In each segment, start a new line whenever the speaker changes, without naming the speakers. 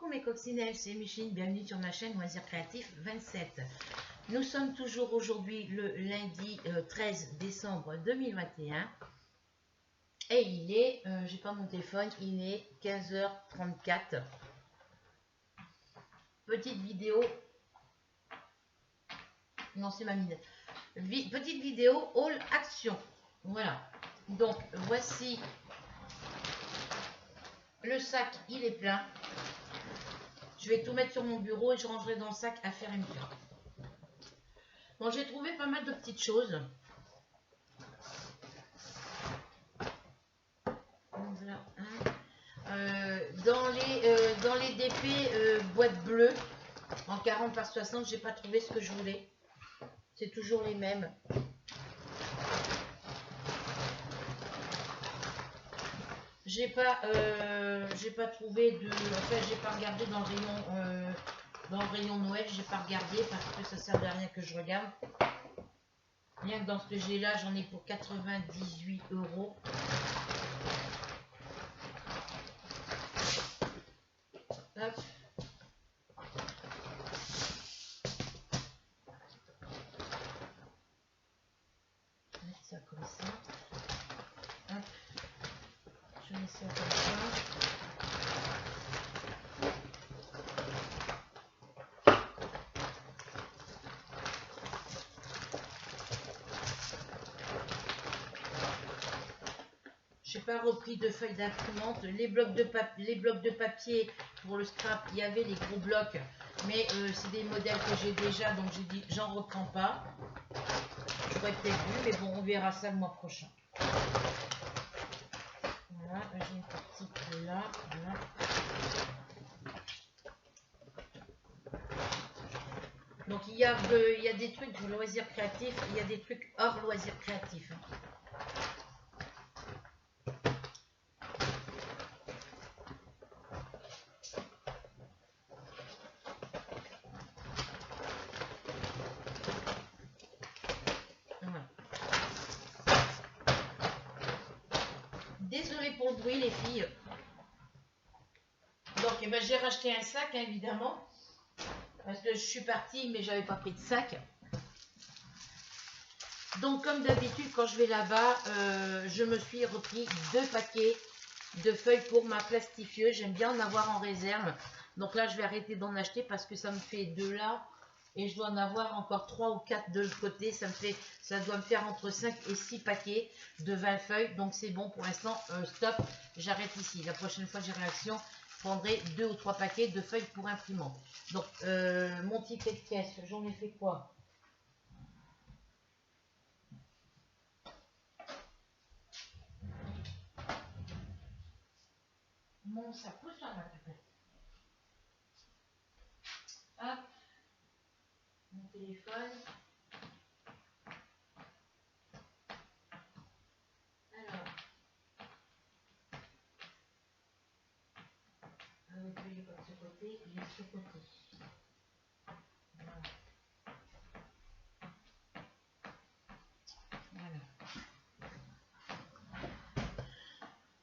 Coucou mes coccinelles, c'est Micheline, bienvenue sur ma chaîne Loisirs Créatifs 27. Nous sommes toujours aujourd'hui le lundi 13 décembre 2021 et il est, j'ai pas mon téléphone, il est 15h34. Petite vidéo, non c'est ma mine, petite vidéo haul action. Voilà, donc voici le sac, il est plein. Je vais tout mettre sur mon bureau et je rangerai dans le sac à faire une fleur. Bon, j'ai trouvé pas mal de petites choses. Voilà, hein. Dans les DP boîte bleue en 40 par 60, j'ai pas trouvé ce que je voulais. C'est toujours les mêmes. J'ai pas trouvé de. Enfin, j'ai pas regardé dans le rayon Noël, j'ai pas regardé parce que ça sert à rien que je regarde. Rien que dans ce que j'ai là, j'en ai pour 98 €. Hop. Mettre ça comme ça. Hop. Je mets ça comme ça. J'ai pas repris de feuilles d'imprimante. Les blocs de papier pour le scrap, il y avait les gros blocs, mais c'est des modèles que j'ai déjà, donc j'ai dit j'en reprends pas. J'aurais peut-être dû, mais bon, on verra ça le mois prochain. Voilà, j'ai une petite là. Voilà. Donc il y a des trucs pour loisirs créatifs, il y a des trucs hors loisirs créatifs. Désolée pour le bruit les filles. Donc eh ben, j'ai racheté un sac hein, évidemment. Parce que je suis partie mais j'avais pas pris de sac. Donc comme d'habitude quand je vais là-bas, je me suis repris 2 paquets de feuilles pour ma plastifieuse. J'aime bien en avoir en réserve. Donc là je vais arrêter d'en acheter parce que ça me fait 2 là. Et je dois en avoir encore 3 ou 4 de l'autre côté. Ça doit me faire entre 5 et 6 paquets de 20 feuilles. Donc c'est bon pour l'instant. Stop, j'arrête ici. La prochaine fois que j'ai réaction, je prendrai 2 ou 3 paquets de feuilles pour imprimante. Donc mon ticket de caisse, j'en ai fait quoi? Mon ça pousse là, ma pépette. Hop, mon téléphone. Alors, il n'est pas de ce côté, il est de ce côté. Voilà.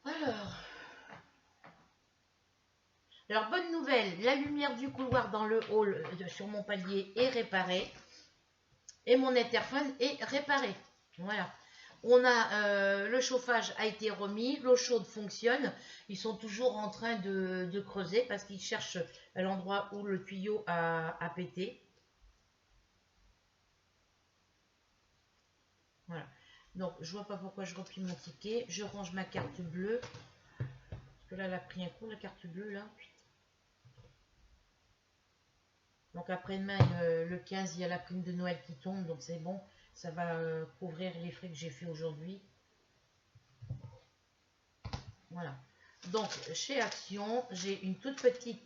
Voilà. Alors, bonne nouvelle, la lumière du couloir dans le hall sur mon palier est réparée et mon interphone est réparé. Voilà. On a le chauffage a été remis, l'eau chaude fonctionne. Ils sont toujours en train de creuser parce qu'ils cherchent l'endroit où le tuyau a pété. Voilà. Donc, je vois pas pourquoi je replie mon ticket. Je range ma carte bleue. Parce que là, elle a pris un coup, la carte bleue, là. Donc après-demain, le 15, il y a la prime de Noël qui tombe, donc c'est bon. Ça va couvrir les frais que j'ai fait aujourd'hui. Voilà. Donc chez Action, j'ai un tout petit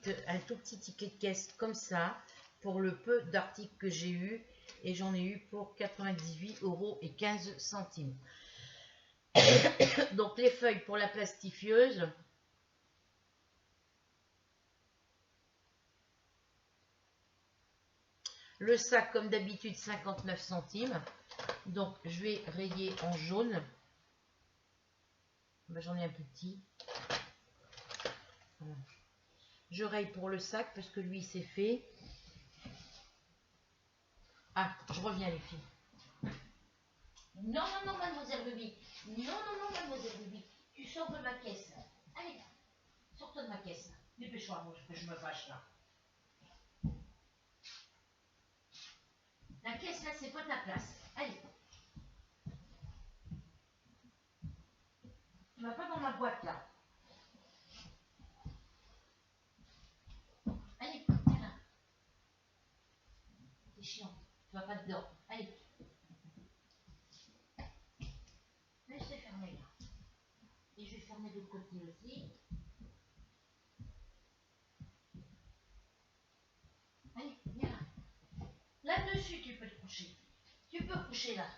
ticket de caisse comme ça, pour le peu d'articles que j'ai eu. Et j'en ai eu pour 98,15 €. Donc les feuilles pour la plastifieuse. Le sac, comme d'habitude, 59 centimes. Donc, je vais rayer en jaune. Ben, j'en ai un plus petit. Voilà. Je raye pour le sac parce que lui, c'est fait. Ah, je reviens les filles. Non, non, non, mademoiselle Ruby. Non, non, non, mademoiselle Ruby. Tu sors de ma caisse. Allez, sors-toi de ma caisse. Dépêche-toi, moi, que je me fâche là. La caisse là, c'est pas ta place. Allez. Tu vas pas dans ma boîte là. Allez, viens là. C'est chiant. Tu vas pas dedans. Allez. Laisse-les fermer là. Et je vais fermer de l'autre côté aussi. Allez, viens là. Là-dessus, tu peux te coucher. Tu peux coucher là.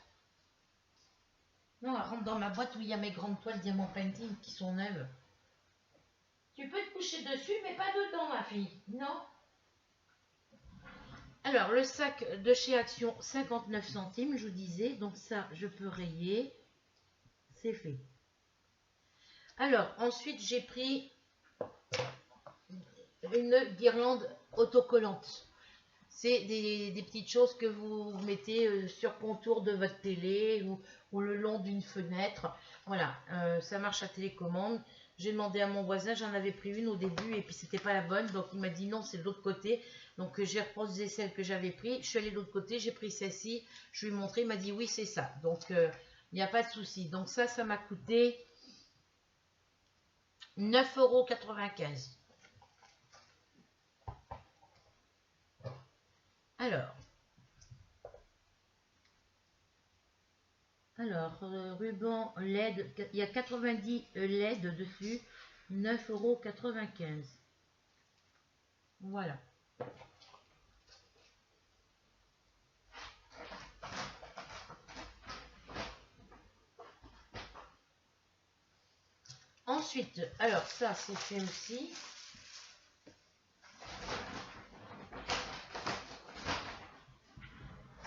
Non, rentre dans ma boîte où il y a mes grandes toiles Diamant Painting qui sont neuves. Tu peux te coucher dessus, mais pas dedans, ma fille. Non. Alors, le sac de chez Action, 59 centimes, je vous disais. Donc ça, je peux rayer. C'est fait. Alors, ensuite, j'ai pris une guirlande autocollante. C'est des petites choses que vous mettez sur contour de votre télé ou le long d'une fenêtre. Voilà, ça marche à télécommande. J'ai demandé à mon voisin, j'en avais pris une au début et puis c'était pas la bonne. Donc il m'a dit non, c'est de l'autre côté. Donc j'ai reposé celle que j'avais pris. Je suis allée de l'autre côté, j'ai pris celle-ci. Je lui ai montré, il m'a dit oui, c'est ça. Donc il n'y a pas de souci. Donc ça m'a coûté 9,95 €. Alors, ruban LED, il y a 90 LED dessus, 9,95 €. Voilà. Ensuite, alors ça c'est fait aussi.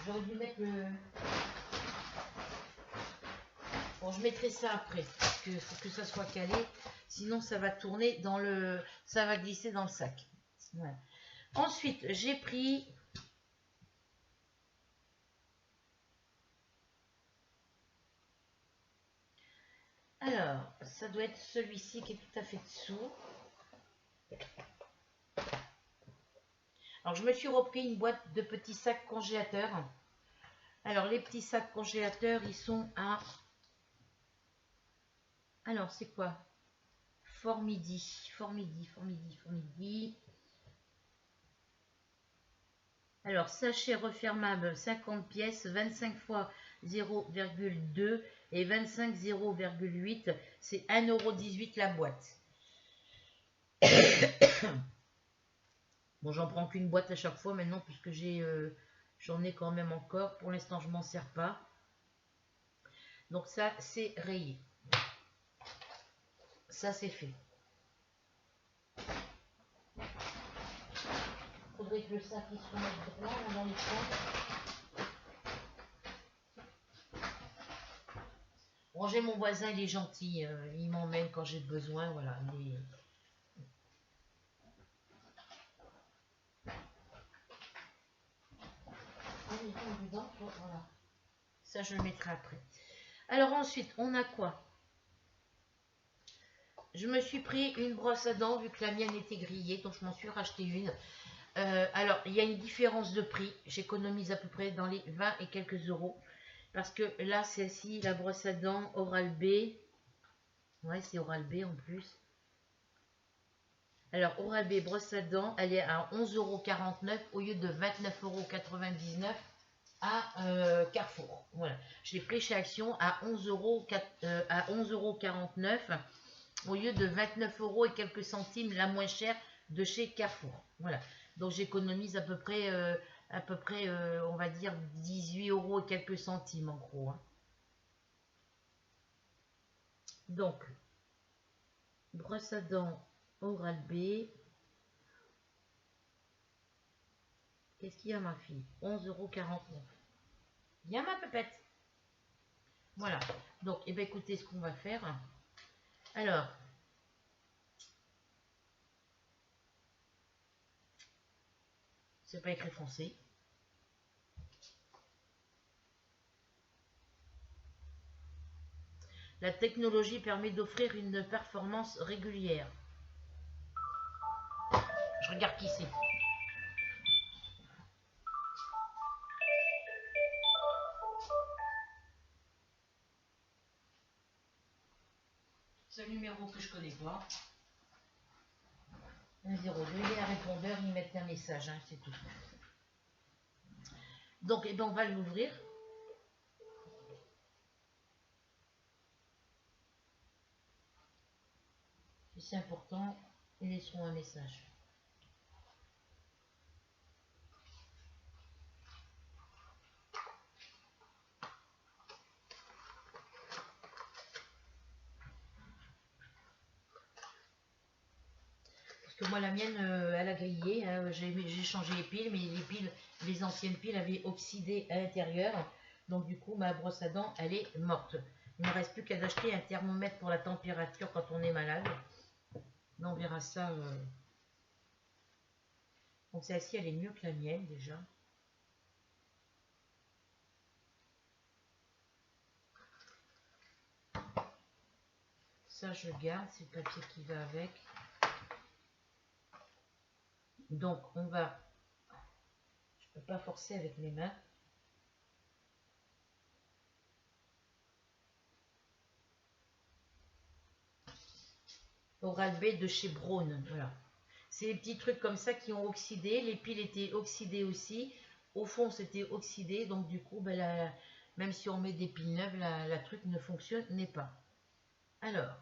J'aurais dû mettre le... Bon, je mettrai ça après, parce que faut que ça soit calé, sinon ça va tourner dans le... ça va glisser dans le sac. Voilà. Ensuite, j'ai pris... Alors, ça doit être celui-ci qui est tout à fait dessous. Alors, je me suis repris une boîte de petits sacs congélateurs. Alors, les petits sacs congélateurs, ils sont à... Alors, c'est quoi? Formidi. Alors, sachet refermable, 50 pièces, 25 fois 0,2 et 25 0,8. C'est 1,18 € la boîte. Bon, j'en prends qu'une boîte à chaque fois maintenant, puisque j'en ai quand même encore. Pour l'instant, je m'en sers pas. Donc ça, c'est rayé. Ça, c'est fait. Faudrait que le sac il se remette droit dans les coins. Bon, j'ai mon voisin, il est gentil. Il m'emmène quand j'ai besoin. Voilà. Voilà. Ça, je le mettrai après. Alors ensuite, on a quoi? Je me suis pris une brosse à dents, vu que la mienne était grillée, donc je m'en suis racheté une. Alors, il y a une différence de prix. J'économise à peu près dans les 20 et quelques euros. Parce que là, celle-ci, la brosse à dents Oral-B. Ouais, c'est Oral-B en plus. Alors, Oral-B brosse à dents, elle est à 11,49 € au lieu de 29,99 € à Carrefour. Voilà. Je l'ai pris chez Action à 11,49 € au lieu de 29 € et quelques centimes la moins chère de chez Carrefour. Voilà. Donc j'économise à peu près, on va dire 18 € et quelques centimes en gros. Hein. Donc, brosse à dents Oral-B. Qu'est-ce qu'il y a ma fille? 11,49 €. Viens ma pépette. Voilà. Donc, eh bien, écoutez ce qu'on va faire. Alors, C'est pas écrit français. La technologie permet d'offrir une performance régulière. Je regarde qui c'est. C'est un numéro que je connais pas. 102, il est un répondeur, ils mettent un message, hein, c'est tout. Donc, eh ben, on va l'ouvrir. Si c'est important, ils laisseront un message. Parce que moi, la mienne, elle a grillé. Hein, j'ai changé les piles, mais les piles, les anciennes piles avaient oxydé à l'intérieur. Donc, du coup, ma brosse à dents, elle est morte. Il ne me reste plus qu'à acheter un thermomètre pour la température quand on est malade. On verra ça. Donc, celle-ci, elle est mieux que la mienne, déjà. Ça, je garde. C'est le papier qui va avec. Donc, on va... Je ne peux pas forcer avec mes mains. Oral-B de chez Braun, voilà. C'est des petits trucs comme ça qui ont oxydé. Les piles étaient oxydées aussi. Au fond, c'était oxydé. Donc, du coup, ben, même si on met des piles neuves, la truc ne fonctionnait pas. Alors,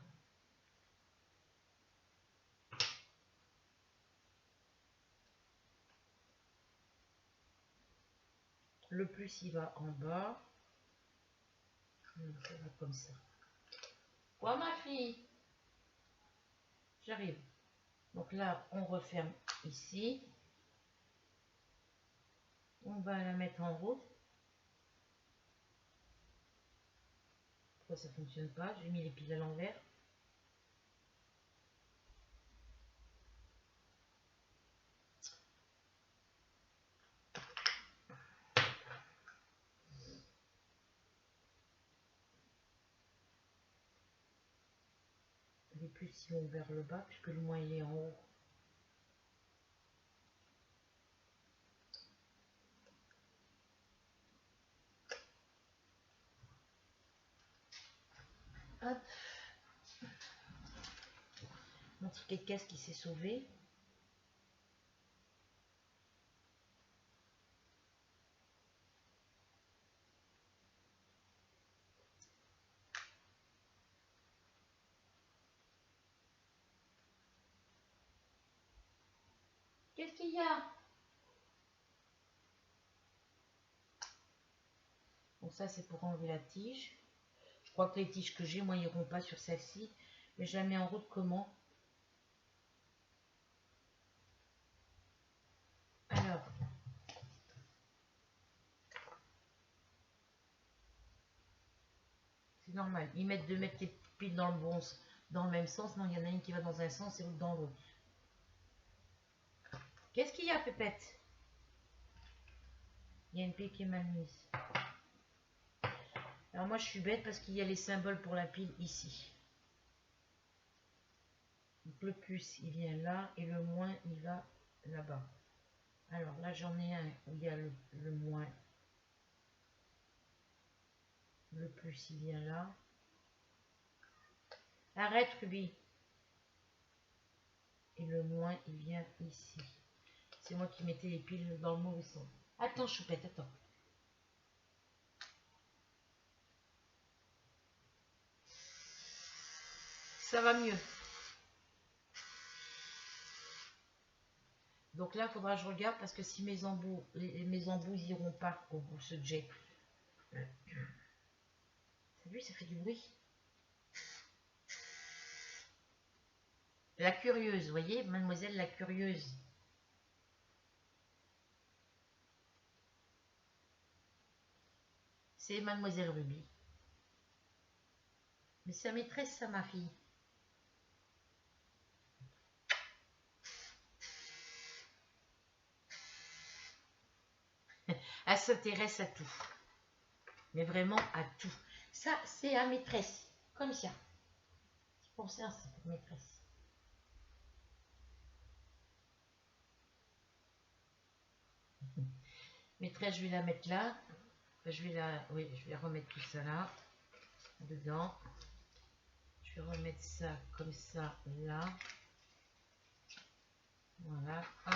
le plus, il va en bas. Ça va comme ça. Quoi, ma fille? J'arrive. Donc là, on referme ici. On va la mettre en route. Pourquoi ça ne fonctionne pas? J'ai mis les piles à l'envers. Les plus ils vont vers le bas puisque le moins il est en haut. Hop. Mon ticket de caisse qui s'est sauvé. Qu'est-ce qu'il y a? Bon, ça c'est pour enlever la tige. Je crois que les tiges que j'ai, moi, iront pas sur celle-ci. Mais je la mets en route comment? Alors, c'est normal. Ils mettent de mettre les piles dans le bon, dans le même sens. Non, il y en a une qui va dans un sens et l'autre dans l'autre. Qu'est-ce qu'il y a, Pépette? Il y a une pile qui est mal mise. Alors moi, je suis bête parce qu'il y a les symboles pour la pile ici. Donc le plus, il vient là et le moins, il va là-bas. Alors là, j'en ai un où il y a le moins. Le plus, il vient là. Arrête, Ruby. Et le moins, il vient ici. C'est moi qui mettais les piles dans le mauvais sens. Attends, Choupette, attends. Ça va mieux. Donc là, il faudra que je regarde parce que si mes embouts, mes embouts n'iront pas au bout ce jet. T'as vu, ça fait du bruit. La curieuse, vous voyez, mademoiselle la curieuse. C'est mademoiselle Ruby. Mais sa maîtresse, ça, ma fille. Elle s'intéresse à tout. Mais vraiment à tout. Ça, c'est à maîtresse. Comme ça. C'est pour ça, c'est pour maîtresse. Maîtresse, je vais la mettre là. Je vais remettre tout ça là. Dedans. Je vais remettre ça comme ça là. Voilà. Hop.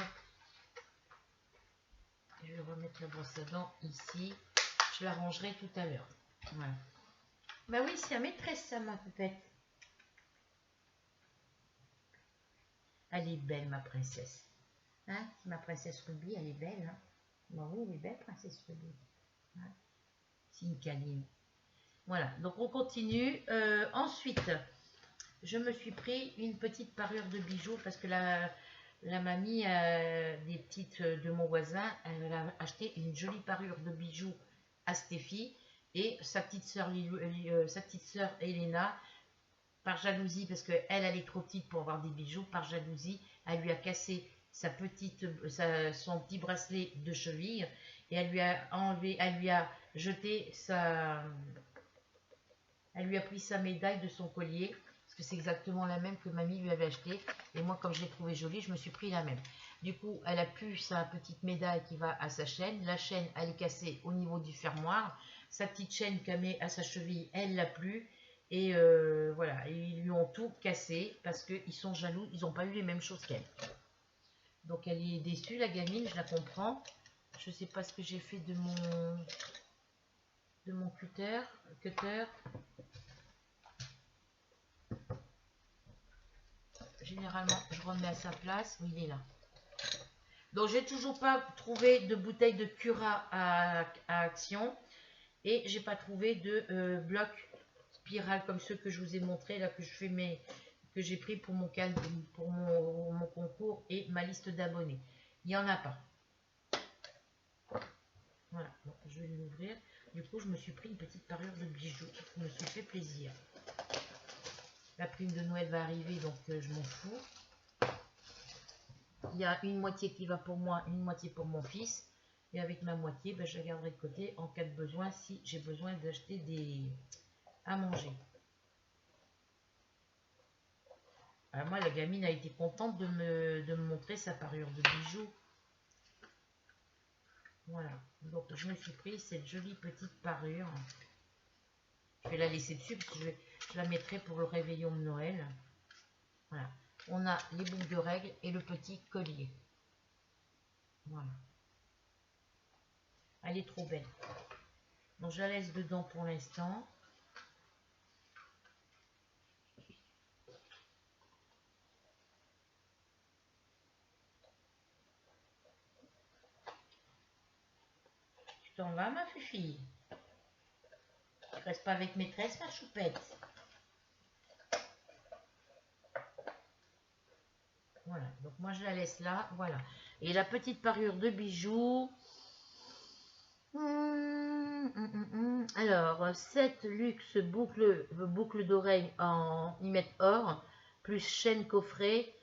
Je vais remettre la brosse à dents ici. Je la rangerai tout à l'heure. Voilà. Bah oui, c'est à maîtresse ça, ma poupette. Elle est belle, ma princesse. Hein? Ma princesse Ruby, elle est belle. Hein? Bah oui, elle est belle, princesse Ruby. Hein? C'est une câline. Voilà, donc on continue. Ensuite, je me suis pris une petite parure de bijoux parce que la mamie des petites de mon voisin, elle a acheté une jolie parure de bijoux à Stéphie et sa petite sœur Elena, par jalousie, parce que elle est trop petite pour avoir des bijoux, par jalousie, elle lui a cassé son petit bracelet de cheville et elle lui a enlevé, elle lui a pris sa médaille de son collier, parce que c'est exactement la même que mamie lui avait acheté. Et moi, comme je l'ai trouvée jolie, je me suis pris la même. Du coup, elle a plus sa petite médaille qui va à sa chaîne. La chaîne, elle est cassée au niveau du fermoir. Sa petite chaîne qu'elle met à sa cheville, elle l'a plus. Et voilà, et ils lui ont tout cassé parce qu'ils sont jaloux, ils n'ont pas eu les mêmes choses qu'elle. Donc elle est déçue, la gamine, je la comprends. Je ne sais pas ce que j'ai fait de mon cutter. Généralement, je remets à sa place. Oui, il est là. Donc, j'ai toujours pas trouvé de bouteille de Cura à action. Et j'ai pas trouvé de bloc spirale comme ceux que je vous ai montré là, que j'ai pris pour mon concours et ma liste d'abonnés. Il n'y en a pas. Voilà, donc je vais l'ouvrir. Du coup, je me suis pris une petite parure de bijoux. Je me suis fait plaisir. La prime de Noël va arriver, donc je m'en fous. Il y a une moitié qui va pour moi, une moitié pour mon fils. Et avec ma moitié, ben, je la garderai de côté en cas de besoin, si j'ai besoin d'acheter à manger. Alors moi, la gamine a été contente de me montrer sa parure de bijoux. Voilà. Donc, je me suis pris cette jolie petite parure. Je vais la laisser dessus parce que je la mettrai pour le réveillon de Noël. Voilà. On a les boucles de règles et le petit collier. Voilà. Elle est trop belle. Donc, je la laisse dedans pour l'instant. Tu t'en vas, ma fille? Tu restes pas avec maîtresse, ma choupette? Voilà, donc moi je la laisse là, voilà. Et la petite parure de bijoux. Alors, 7 luxe boucle d'oreille en ymette or, plus chaîne coffret.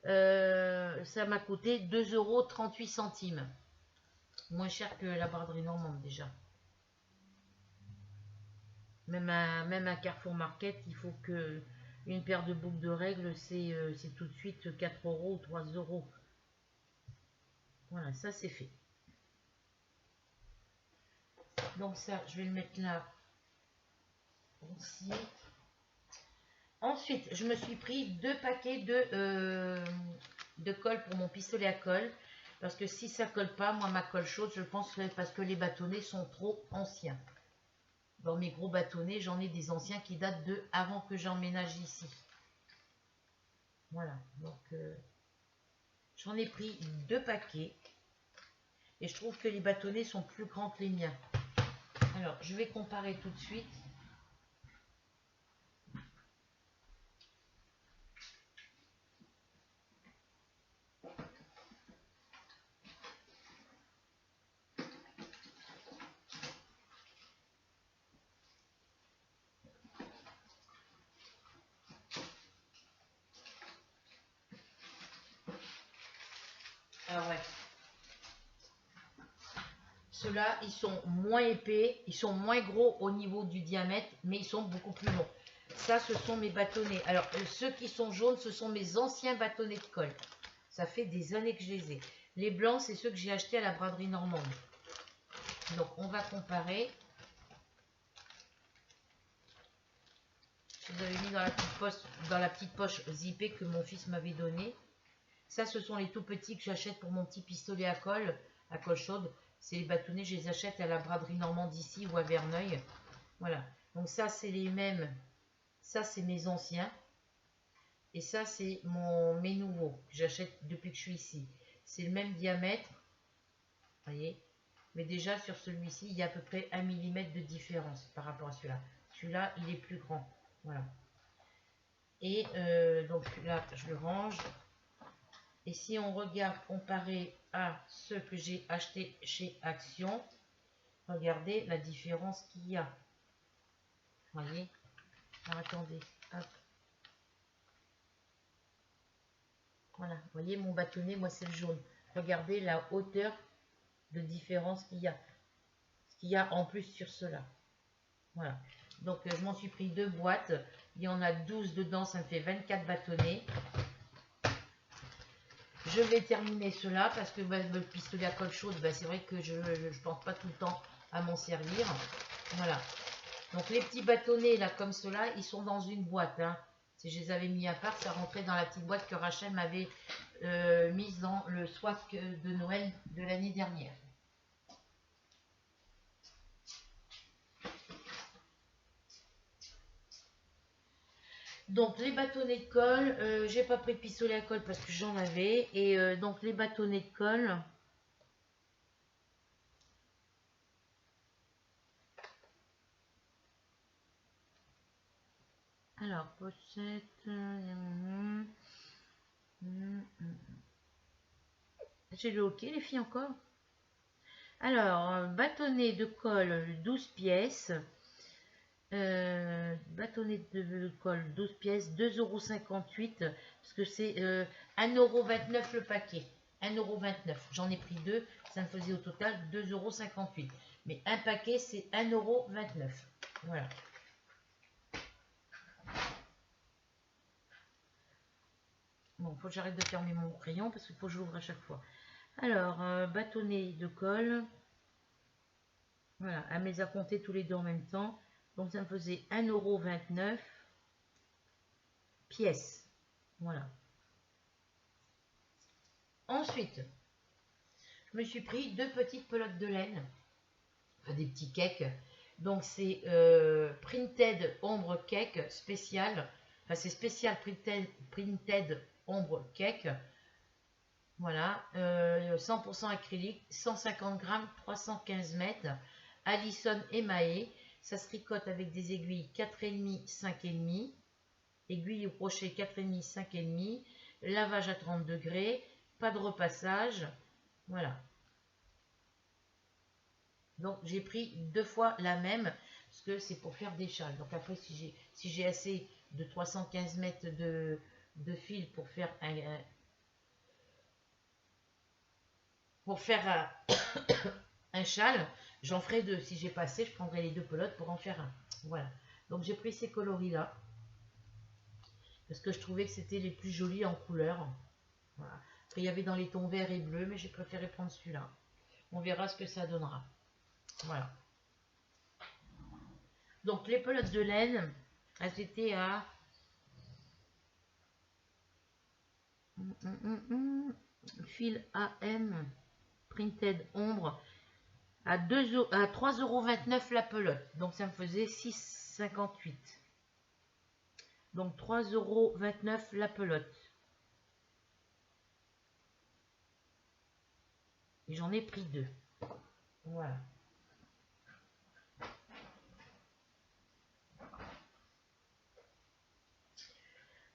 Ça m'a coûté 2,38 €. Moins cher que la braderie normande déjà. Même à Carrefour Market, il faut que une paire de boucles de règles, c'est tout de suite 4 € ou 3 €. Voilà, ça c'est fait. Donc ça, je vais le mettre là aussi. Ensuite, je me suis pris 2 paquets de colle pour mon pistolet à colle. Parce que si ça colle pas, moi ma colle chaude, je pense que parce que les bâtonnets sont trop anciens. Dans mes gros bâtonnets, j'en ai des anciens qui datent de avant que j'emménage ici. Voilà, donc j'en ai pris 2 paquets. Et je trouve que les bâtonnets sont plus grands que les miens. Alors, je vais comparer tout de suite. Ah ouais. Ceux-là, ils sont moins épais, ils sont moins gros au niveau du diamètre, mais ils sont beaucoup plus longs. Ça, ce sont mes bâtonnets. Alors, ceux qui sont jaunes, ce sont mes anciens bâtonnets de colle. Ça fait des années que je les ai. Les blancs, c'est ceux que j'ai achetés à la braderie normande. Donc, on va comparer. Je les avais mis dans la petite poche zippée que mon fils m'avait donnée. Ça, ce sont les tout petits que j'achète pour mon petit pistolet à colle chaude. C'est les bâtonnets, je les achète à la braderie normande ici ou à Verneuil. Voilà. Donc ça, c'est les mêmes. Ça, c'est mes anciens. Et ça, c'est mes nouveaux que j'achète depuis que je suis ici. C'est le même diamètre. Vous voyez. Mais déjà, sur celui-ci, il y a à peu près 1 mm de différence par rapport à celui-là. Celui-là, il est plus grand. Voilà. Et donc là, je le range. Et si on regarde comparé à ceux que j'ai achetés chez Action, regardez la différence qu'il y a. Vous voyez? Alors, attendez. Hop. Voilà. Vous voyez mon bâtonnet, moi c'est le jaune. Regardez la hauteur de différence qu'il y a. Ce qu'il y a en plus sur cela. Voilà. Donc je m'en suis pris 2 boîtes. Il y en a 12 dedans, ça me fait 24 bâtonnets. Je vais terminer cela parce que le pistolet à colle chaude, c'est vrai que je ne pense pas tout le temps à m'en servir. Voilà. Donc les petits bâtonnets là comme cela, ils sont dans une boîte. Hein. Si je les avais mis à part, ça rentrait dans la petite boîte que Rachel m'avait mise dans le swag de Noël de l'année dernière. Donc les bâtonnets de colle, j'ai pas pris de pistolet à colle parce que j'en avais. Et donc les bâtonnets de colle. Alors, pochette. J'ai le OK, les filles, encore. Alors, bâtonnet de colle 12 pièces. Bâtonnet de colle 12 pièces, 2,58 €. Parce que c'est 1,29 € le paquet. 1,29 €. J'en ai pris 2. Ça me faisait au total 2,58 €. Mais un paquet, c'est 1,29 €. Voilà. Bon, faut que j'arrête de fermer mon crayon parce qu'il faut que je l'ouvre à chaque fois. Alors, bâtonnet de colle. Voilà, elle me les a comptés tous les deux en même temps. Donc, ça me faisait 1,29 € pièce. Voilà. Ensuite, je me suis pris 2 petites pelotes de laine. Enfin, des petits cakes. Donc, c'est Printed Ombre Cake spécial. Enfin, c'est spécial Printed Ombre Cake. Voilà, 100% acrylique, 150 grammes, 315 mètres. Allison émaillé. Ça se tricote avec des aiguilles 4,5, 5,5. Aiguille au crochet 4,5, 5,5. Lavage à 30 degrés. Pas de repassage. Voilà. Donc j'ai pris 2 fois la même parce que c'est pour faire des châles. Donc après si j'ai assez de 315 mètres de fil pour faire un châle, j'en ferai 2. Si j'ai pas assez, je prendrai les 2 pelotes pour en faire un. Voilà. Donc j'ai pris ces coloris là parce que je trouvais que c'était les plus jolis en couleur. Voilà. Après il y avait dans les tons verts et bleus, mais j'ai préféré prendre celui-là. On verra ce que ça donnera. Voilà. Donc les pelotes de laine, elles étaient à fil AM Printed Ombre à 3,29 € la pelote. Donc ça me faisait 6,58 €. Donc 3,29 € la pelote. Et j'en ai pris 2. Voilà.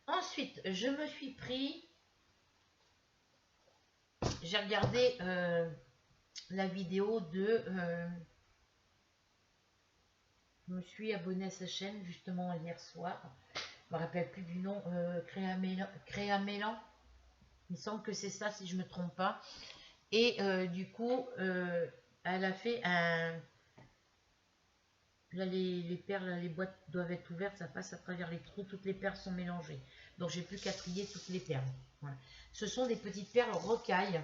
Ensuite, je me suis pris... J'ai regardé la vidéo de... je me suis abonnée à sa chaîne justement hier soir. Je me rappelle plus du nom. Créamélan. Il me semble que c'est ça si je me trompe pas. Et du coup, elle a fait un... Là, les perles, les boîtes doivent être ouvertes, ça passe à travers les trous, toutes les perles sont mélangées. Donc, j'ai plus qu'à trier toutes les perles. Voilà. Ce sont des petites perles rocailles.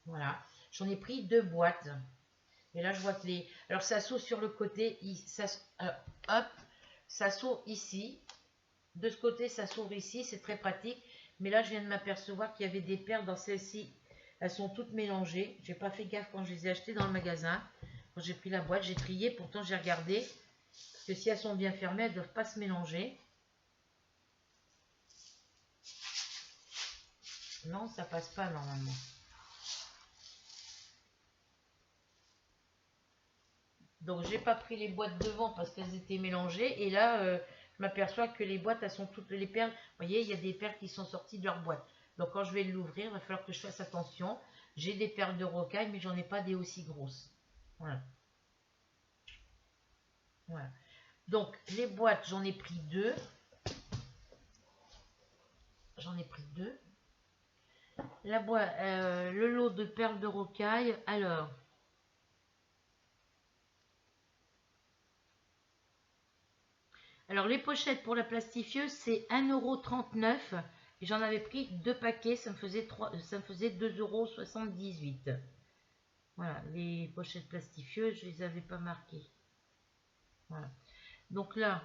Voilà. J'en ai pris 2 boîtes. Et là, je vois que les... Alors, ça s'ouvre sur le côté. Hop, ça s'ouvre ici. De ce côté, ça s'ouvre ici. C'est très pratique. Mais là, je viens de m'apercevoir qu'il y avait des perles dans celle-ci. Elles sont toutes mélangées. J'ai pas fait gaffe quand je les ai achetées dans le magasin. Quand j'ai pris la boîte, j'ai trié. Pourtant, j'ai regardé. Parce que si elles sont bien fermées, elles ne doivent pas se mélanger. Non, ça passe pas normalement. Donc, j'ai pas pris les boîtes devant parce qu'elles étaient mélangées. Et là, je m'aperçois que les boîtes, elles sont toutes les perles. Vous voyez, il y a des perles qui sont sorties de leur boîte. Donc, quand je vais l'ouvrir, il va falloir que je fasse attention. J'ai des perles de rocaille, mais j'en ai pas des aussi grosses. Voilà. Voilà. Donc, les boîtes, j'en ai pris 2. J'en ai pris 2. La boîte, le lot de perles de rocaille. Alors, les pochettes pour la plastifieuse, c'est 1,39 €. Et j'en avais pris 2 paquets, ça me faisait 2,78 €. Voilà, les pochettes plastifieuses, je ne les avais pas marquées. Voilà. Donc là,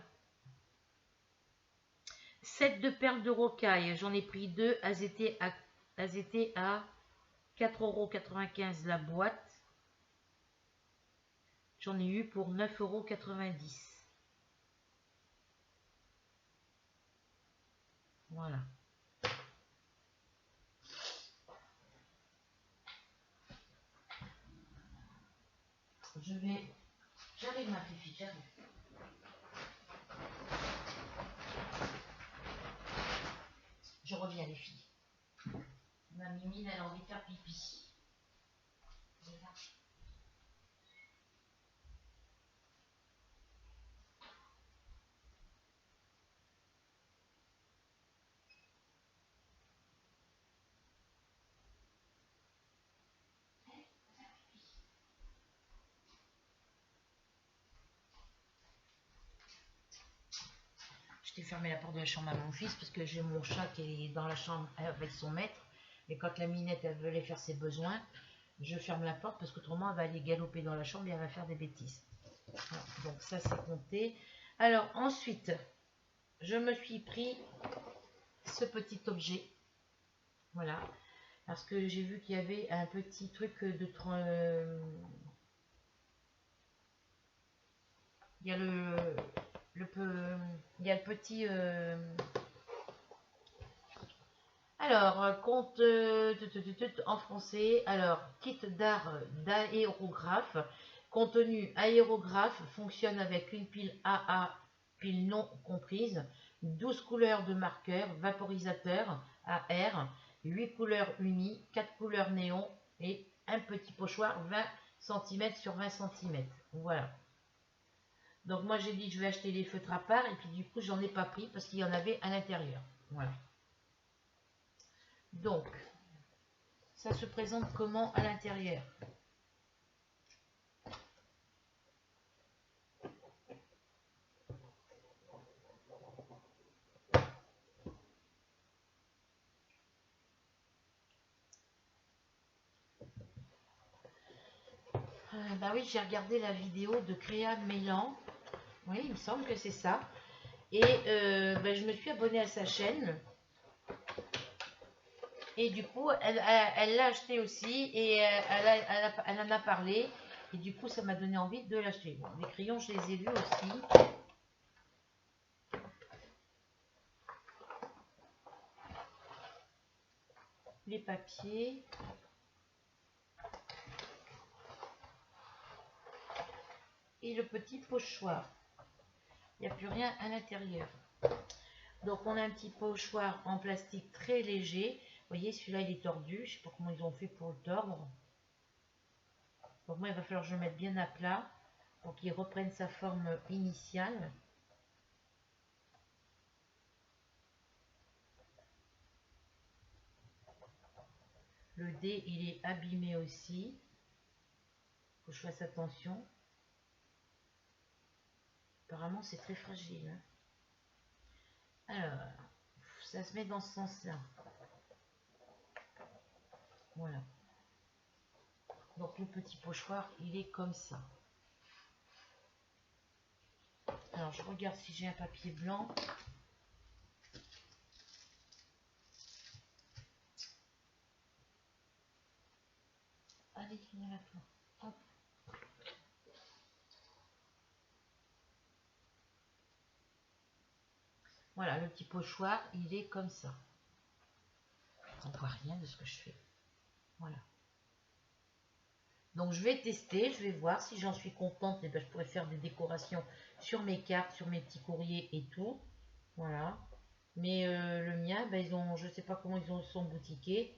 7 de perles de rocaille, j'en ai pris 2. Elles étaient à 4,95 € la boîte. J'en ai eu pour 9,90 €. Voilà. J'arrive ma fifi, j'arrive. Je reviens les filles. Ma mimine, elle a envie de faire pipi. Je t'ai fermé la porte de la chambre à mon fils parce que j'ai mon chat qui est dans la chambre avec son maître. Et quand la minette, elle veut aller faire ses besoins, je ferme la porte parce qu'autrement, elle va aller galoper dans la chambre et elle va faire des bêtises. Voilà, donc ça, c'est compté. Alors, ensuite, je me suis pris ce petit objet. Voilà. Parce que j'ai vu qu'il y avait un petit truc de... Il y a il y a le petit... Alors, compte en français. Alors, kit d'art d'aérographe. Contenu aérographe fonctionne avec une pile AA, pile non comprise, 12 couleurs de marqueurs, vaporisateur AR, 8 couleurs unies, 4 couleurs néon et un petit pochoir 20 cm sur 20 cm. Voilà. Donc moi j'ai dit je vais acheter les feutres à part et puis du coup j'en ai pas pris parce qu'il y en avait à l'intérieur. Voilà. Donc, ça se présente comment à l'intérieur? Bah oui, j'ai regardé la vidéo de Créa Mélan. Oui, il me semble que c'est ça. Et bah, je me suis abonnée à sa chaîne. Et du coup, elle l'a acheté aussi et elle en a parlé. Et du coup, ça m'a donné envie de l'acheter. Bon, les crayons, je les ai vus aussi. Les papiers. Et le petit pochoir. Il n'y a plus rien à l'intérieur. Donc, on a un petit pochoir en plastique très léger. Vous voyez, celui-là, il est tordu. Je ne sais pas comment ils ont fait pour le tordre. Donc, moi, il va falloir que je le mette bien à plat pour qu'il reprenne sa forme initiale. Le dé, il est abîmé aussi. Faut que je fasse attention. Apparemment, c'est très fragile. Hein. Alors, ça se met dans ce sens-là. Voilà. Donc, le petit pochoir, il est comme ça. Alors, je regarde si j'ai un papier blanc. Allez, viens là, toi. Hop. Voilà, le petit pochoir, il est comme ça. On ne voit rien de ce que je fais. Voilà. Donc, je vais tester, je vais voir si j'en suis contente. Et ben, je pourrais faire des décorations sur mes cartes, sur mes petits courriers et tout. Voilà. Mais le mien, ben, ils ont, je ne sais pas comment ils sont boutiqués.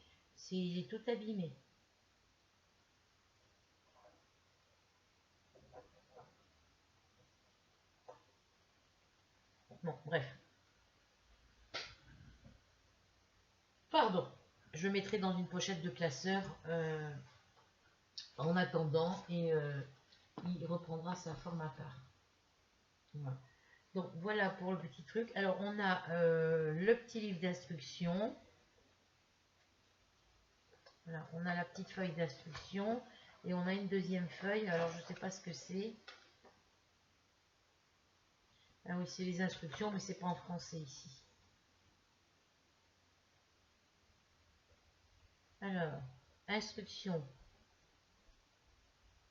Il est tout abîmé. Bon, bref. Pardon. Je mettrai dans une pochette de classeur en attendant et il reprendra sa forme à part. Voilà. Donc voilà pour le petit truc. Alors on a le petit livre d'instruction. Voilà, on a la petite feuille d'instruction et on a une deuxième feuille. Alors je ne sais pas ce que c'est. Ah oui, c'est les instructions, mais c'est pas en français ici. Alors, instruction.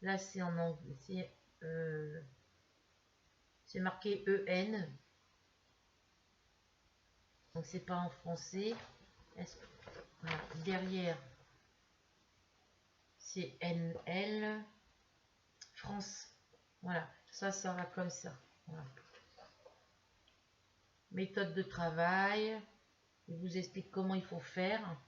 Là, c'est en anglais. C'est marqué EN. Donc, c'est pas en français. Voilà. Derrière, c'est NL. France. Voilà. Ça va comme ça. Voilà. Méthode de travail. Il vous explique comment il faut faire.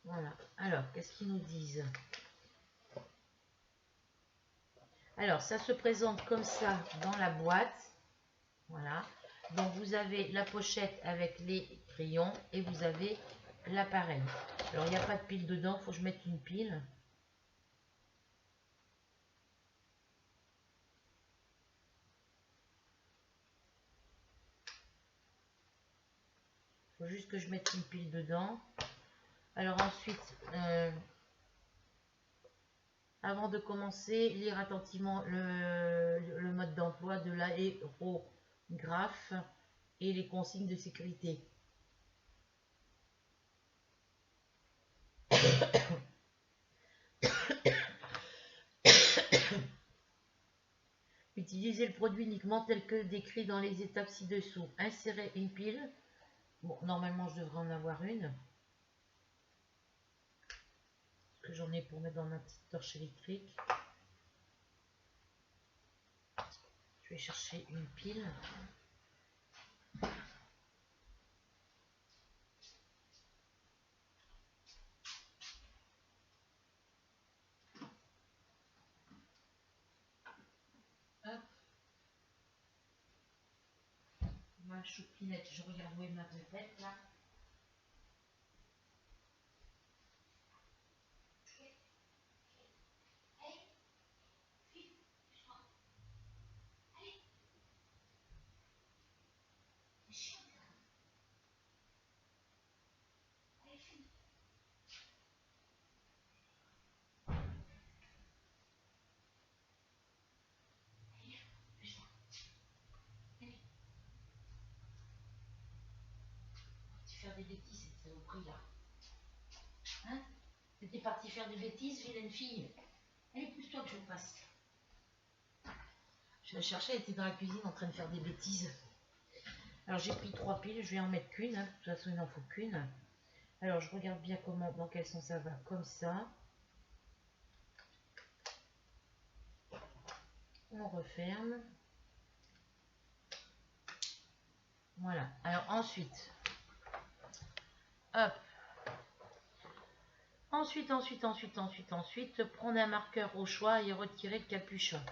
Voilà. Alors, qu'est-ce qu'ils nous disent? Alors, ça se présente comme ça dans la boîte. Voilà. Donc, vous avez la pochette avec les crayons et vous avez l'appareil. Alors, il n'y a pas de pile dedans. Il faut que je mette une pile. Il faut juste que je mette une pile dedans. Alors, ensuite, avant de commencer, lire attentivement le mode d'emploi de l'aérographe et les consignes de sécurité. Utilisez le produit uniquement tel que décrit dans les étapes ci-dessous. Insérez une pile. Bon, normalement, je devrais en avoir une. Parce que j'en ai pour mettre dans ma petite torche électrique. Je vais chercher une pile. Hop. Ma choupinette, je regarde où est ma pipette là. Faire des bêtises, cette saloperie là. Hein? T'étais partie faire des bêtises, vilaine fille. Allez, pousse-toi que je passe. Je la cherchais, elle était dans la cuisine en train de faire des bêtises. Alors j'ai pris 3 piles, je vais en mettre qu'une, hein. De toute façon il n'en faut qu'une. Alors je regarde bien comment, dans quel sens ça va, comme ça. On referme. Voilà. Alors ensuite, hop. Ensuite, prendre un marqueur au choix et retirer le capuchon.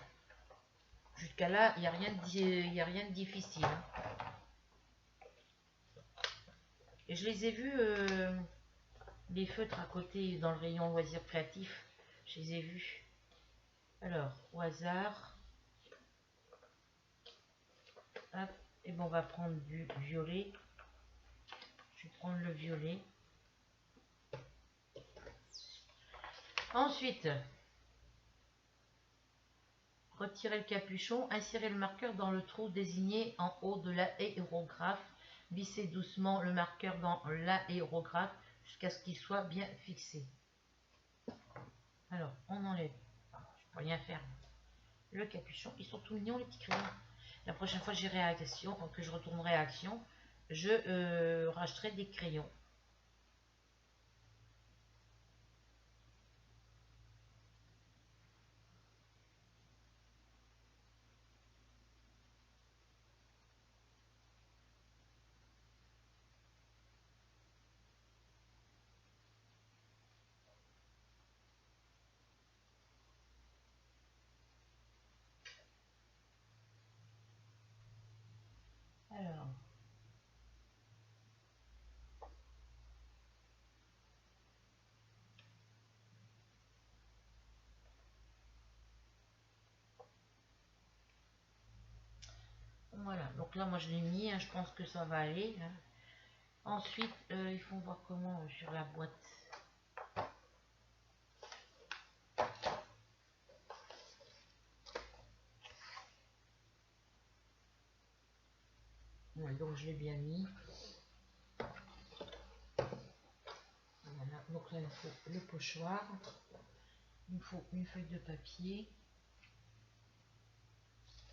Jusqu'à là, il n'y a rien de difficile. Hein. Et je les ai vus, les feutres à côté dans le rayon loisirs créatifs. Je les ai vus. Alors, au hasard. Hop. Et bon, on va prendre du violet. Je vais prendre le violet. Ensuite, retirez le capuchon, insérez le marqueur dans le trou désigné en haut de l'aérographe. Vissez doucement le marqueur dans l'aérographe jusqu'à ce qu'il soit bien fixé. Alors, on enlève, je peux rien faire, le capuchon. Ils sont tout mignons les petits crayons. La prochaine fois que je retournerai à Action, je racheterai des crayons. Alors, voilà, donc là moi je l'ai mis, hein, je pense que ça va aller. Hein. Ensuite, il faut voir comment sur la boîte. Ouais, donc je l'ai bien mis. Voilà, donc là il faut le pochoir. Il me faut une feuille de papier.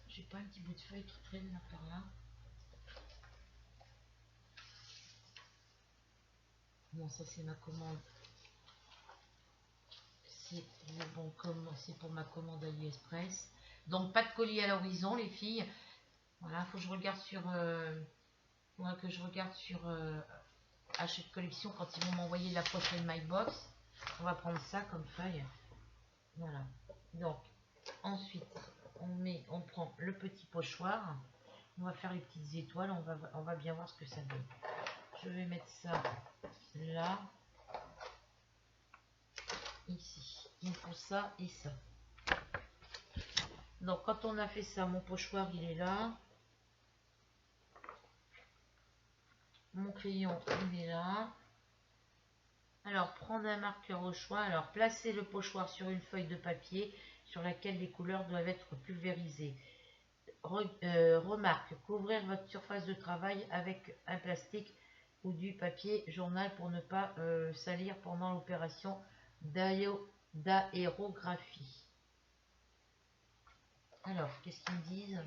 J'ai pas un petit bout de feuille qui traîne là par là. Non, ça c'est ma commande. C'est bon, c'est pour ma commande AliExpress. Donc pas de colis à l'horizon les filles. Voilà, faut que je regarde sur que je regarde sur achat de collection quand ils vont m'envoyer la prochaine MyBox. On va prendre ça comme feuille. Voilà. Donc ensuite on prend le petit pochoir. On va faire les petites étoiles. On va bien voir ce que ça donne. Je vais mettre ça là. Ici. Il faut ça et ça. Donc quand on a fait ça, mon pochoir il est là. Mon crayon il est là. Alors prendre un marqueur au choix. Alors placez le pochoir sur une feuille de papier sur laquelle les couleurs doivent être pulvérisées. Remarque, couvrir votre surface de travail avec un plastique ou du papier journal pour ne pas salir pendant l'opération d'aérographie. Alors, qu'est-ce qu'ils me disent?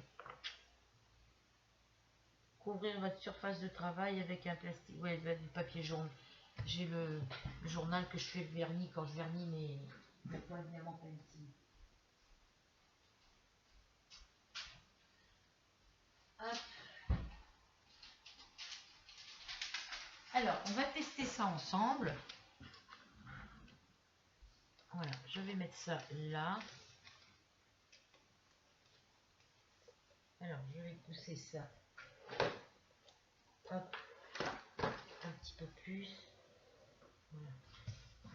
Couvrir votre surface de travail avec un plastique, ouais, du papier jaune. J'ai le journal que je fais le vernis quand je vernis mes toiles diamant painting. Hop. Alors, on va tester ça ensemble. Voilà, je vais mettre ça là. Alors, je vais pousser ça. Hop. Un petit peu plus. Voilà. De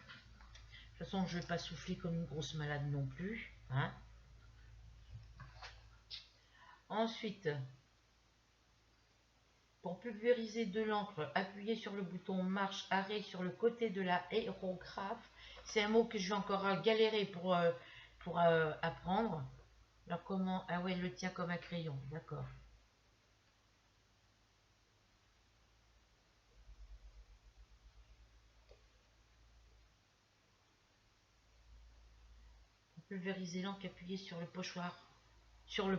toute façon, je ne vais pas souffler comme une grosse malade non plus. Hein. Ensuite, pour pulvériser de l'encre, appuyez sur le bouton marche arrêt sur le côté de l'aérographe. C'est un mot que je vais encore galérer pour apprendre. Alors comment? Ah ouais, elle le tient comme un crayon, d'accord. Pour pulvériser l'encre, appuyez sur le pochoir. Sur le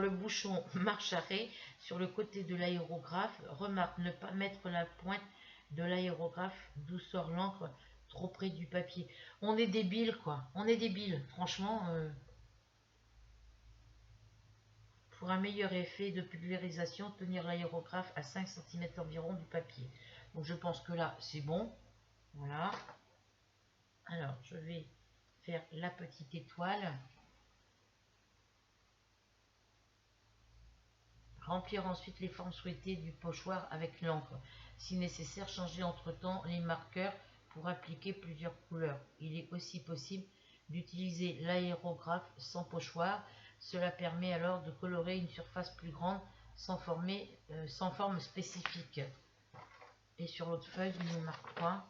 bouchon marche arrêt sur le côté de l'aérographe. Remarque, ne pas mettre la pointe de l'aérographe d'où sort l'encre trop près du papier. On est débile quoi, on est débile, franchement. Pour un meilleur effet de pulvérisation, tenir l'aérographe à 5 cm environ du papier. Donc je pense que là c'est bon. Voilà. Alors je vais faire la petite étoile. Remplir ensuite les formes souhaitées du pochoir avec l'encre. Si nécessaire, changer entre-temps les marqueurs pour appliquer plusieurs couleurs. Il est aussi possible d'utiliser l'aérographe sans pochoir. Cela permet alors de colorer une surface plus grande sans forme spécifique. Et sur l'autre feuille, il nous marque 3.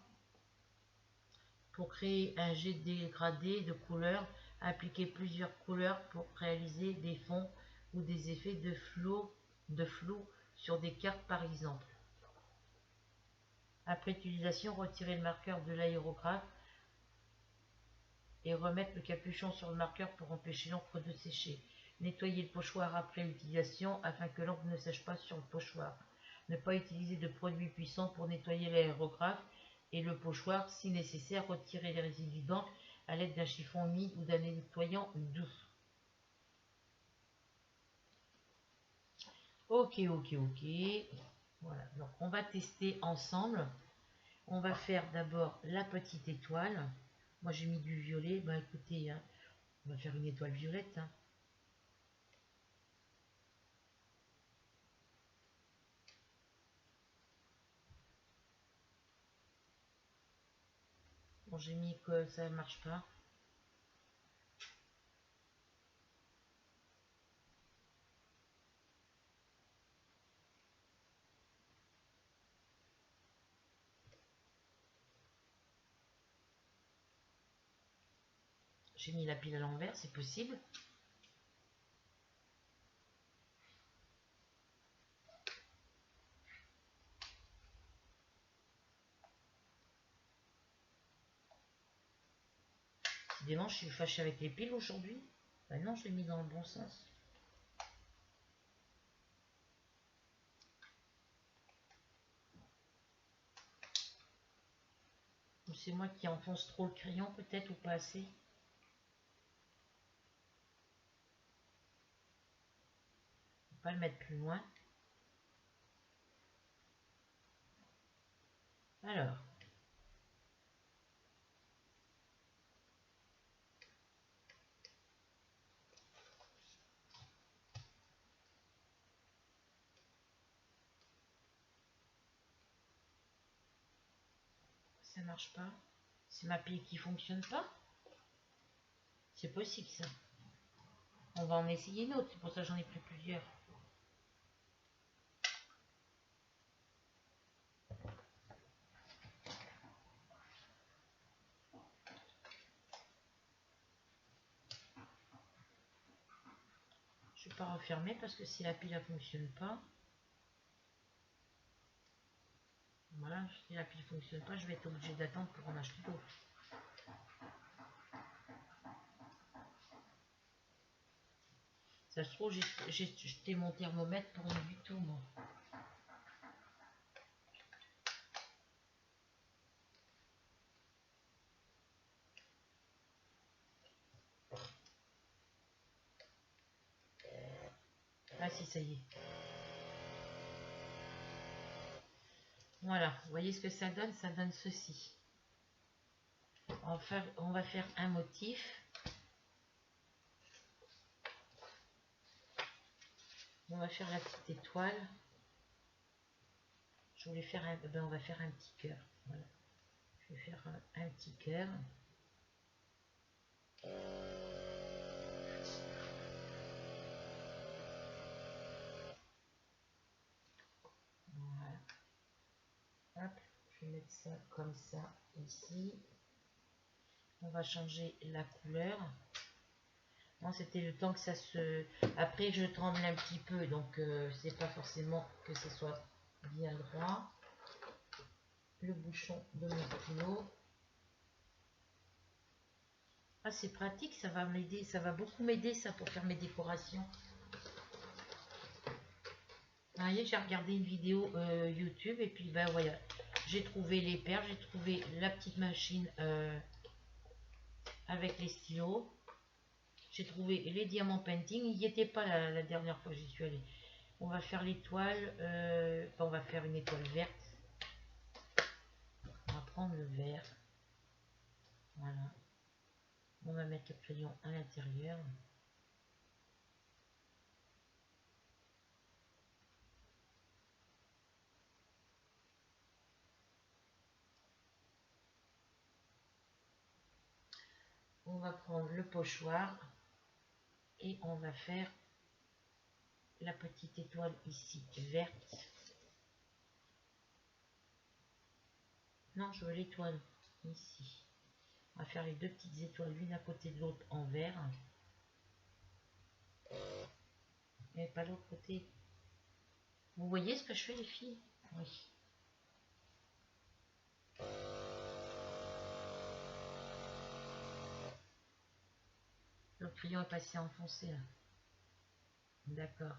Pour créer un jet dégradé de couleurs, appliquer plusieurs couleurs pour réaliser des fonds ou des effets de flou sur des cartes par exemple. Après utilisation, retirer le marqueur de l'aérographe et remettre le capuchon sur le marqueur pour empêcher l'encre de sécher. Nettoyer le pochoir après l'utilisation afin que l'encre ne sèche pas sur le pochoir. Ne pas utiliser de produits puissants pour nettoyer l'aérographe et le pochoir. Si nécessaire, retirer les résidus d'encre à l'aide d'un chiffon humide ou d'un nettoyant doux. Ok. Voilà, donc on va tester ensemble. On va faire d'abord la petite étoile. Moi j'ai mis du violet. Bah écoutez, hein, on va faire une étoile violette. Hein. Bon, j'ai mis que ça ne marche pas. J'ai mis la pile à l'envers, c'est possible. Décidément, je suis fâchée avec les piles aujourd'hui. Ben non, je l'ai mis dans le bon sens. C'est moi qui enfonce trop le crayon peut-être ou pas assez. On va pas le mettre plus loin. Alors. Ça marche pas. C'est ma pile qui fonctionne pas. C'est possible ça. On va en essayer une autre, c'est pour ça que j'en ai pris plusieurs. Je ne vais pas refermer parce que si la pile ne fonctionne pas, voilà, si la pile ne fonctionne pas, je vais être obligée d'attendre pour en acheter d'autres. Ça se trouve, j'ai jeté mon thermomètre pour rien du tout, moi. Ah si, ça y est. Voilà, vous voyez ce que ça donne? Ça donne ceci. On va faire un motif. On va faire la petite étoile. Je voulais faire on va faire un petit cœur. Voilà. Je vais faire un petit cœur. Voilà. Hop, je vais mettre ça comme ça ici. On va changer la couleur. Non, c'était le temps que ça se... Après, je tremble un petit peu, donc c'est pas forcément que ce soit bien droit. Le bouchon de mon stylo. Ah, c'est pratique, ça va m'aider, ça va beaucoup m'aider ça pour faire mes décorations. Vous voyez, j'ai regardé une vidéo YouTube et puis ben voilà, j'ai trouvé les perles, j'ai trouvé la petite machine avec les stylos. J'ai trouvé les diamants painting, il n'y était pas la dernière fois que j'y suis allée. On va faire l'étoile, on va faire une étoile verte. On va prendre le vert. Voilà. On va mettre le crayon à l'intérieur. on va prendre le pochoir et on va faire la petite étoile ici verte. Non, je veux l'étoile ici. On va faire les deux petites étoiles l'une à côté de l'autre en vert. Et pas l'autre côté. Vous voyez ce que je fais, les filles? Oui. Le crayon est passé enfoncé là. D'accord.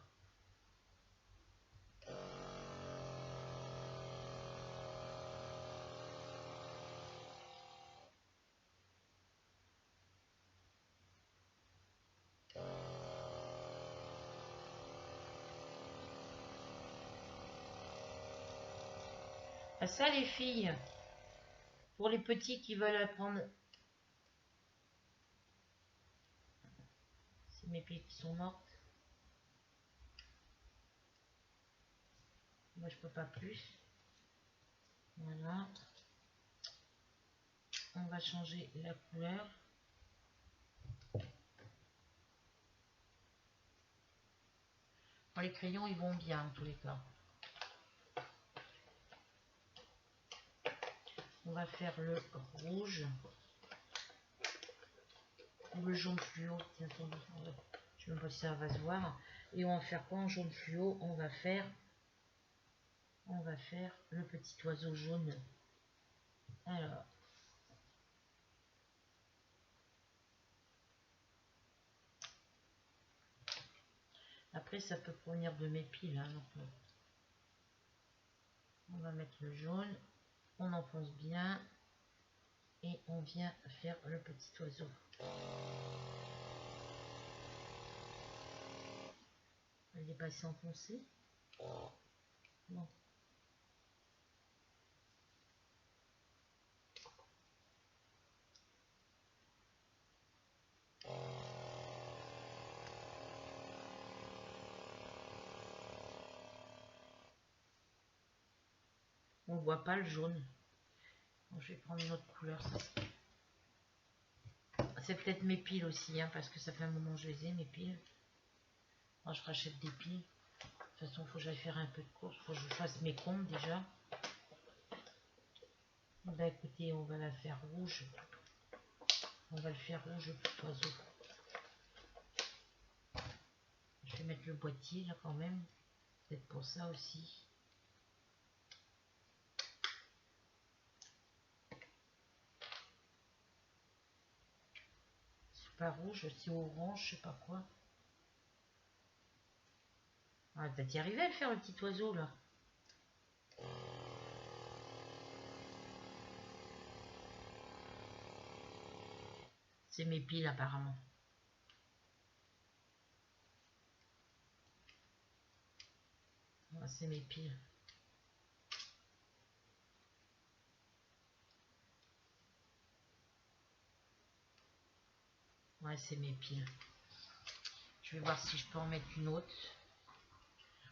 Ça les filles, pour les petits qui veulent apprendre, c'est mes pieds qui sont mortes. Moi je peux pas plus. Voilà. On va changer la couleur. Bon, les crayons ils vont bien en tous les cas. On va faire le rouge. Ou le jaune fluo. Tiens, attendez, je sais même pas si ça va se voir. Et on va faire quoi en jaune fluo? On va faire le petit oiseau jaune. Alors. Après, ça peut provenir de mes piles. Hein, donc, on va mettre le jaune. On enfonce bien. Et on vient faire le petit oiseau. Il est passé enfoncé. Bon. On ne voit pas le jaune. Bon, je vais prendre une autre couleur. C'est peut-être mes piles aussi, hein, parce que ça fait un moment que je les ai, mes piles. Moi, je rachète des piles. De toute façon, il faut que j'aille faire un peu de course. Il faut que je fasse mes comptes déjà. Bah écoutez, on va la faire rouge. On va le faire rouge, le petit oiseau. Je vais mettre le boîtier là quand même. Peut-être pour ça aussi. C'est pas rouge, c'est orange, je sais pas quoi. Ah, t'as t'y arrivé à le faire le petit oiseau là? C'est mes piles apparemment. Ah, c'est mes piles. Ouais, c'est mes piles. Je vais voir si je peux en mettre une autre.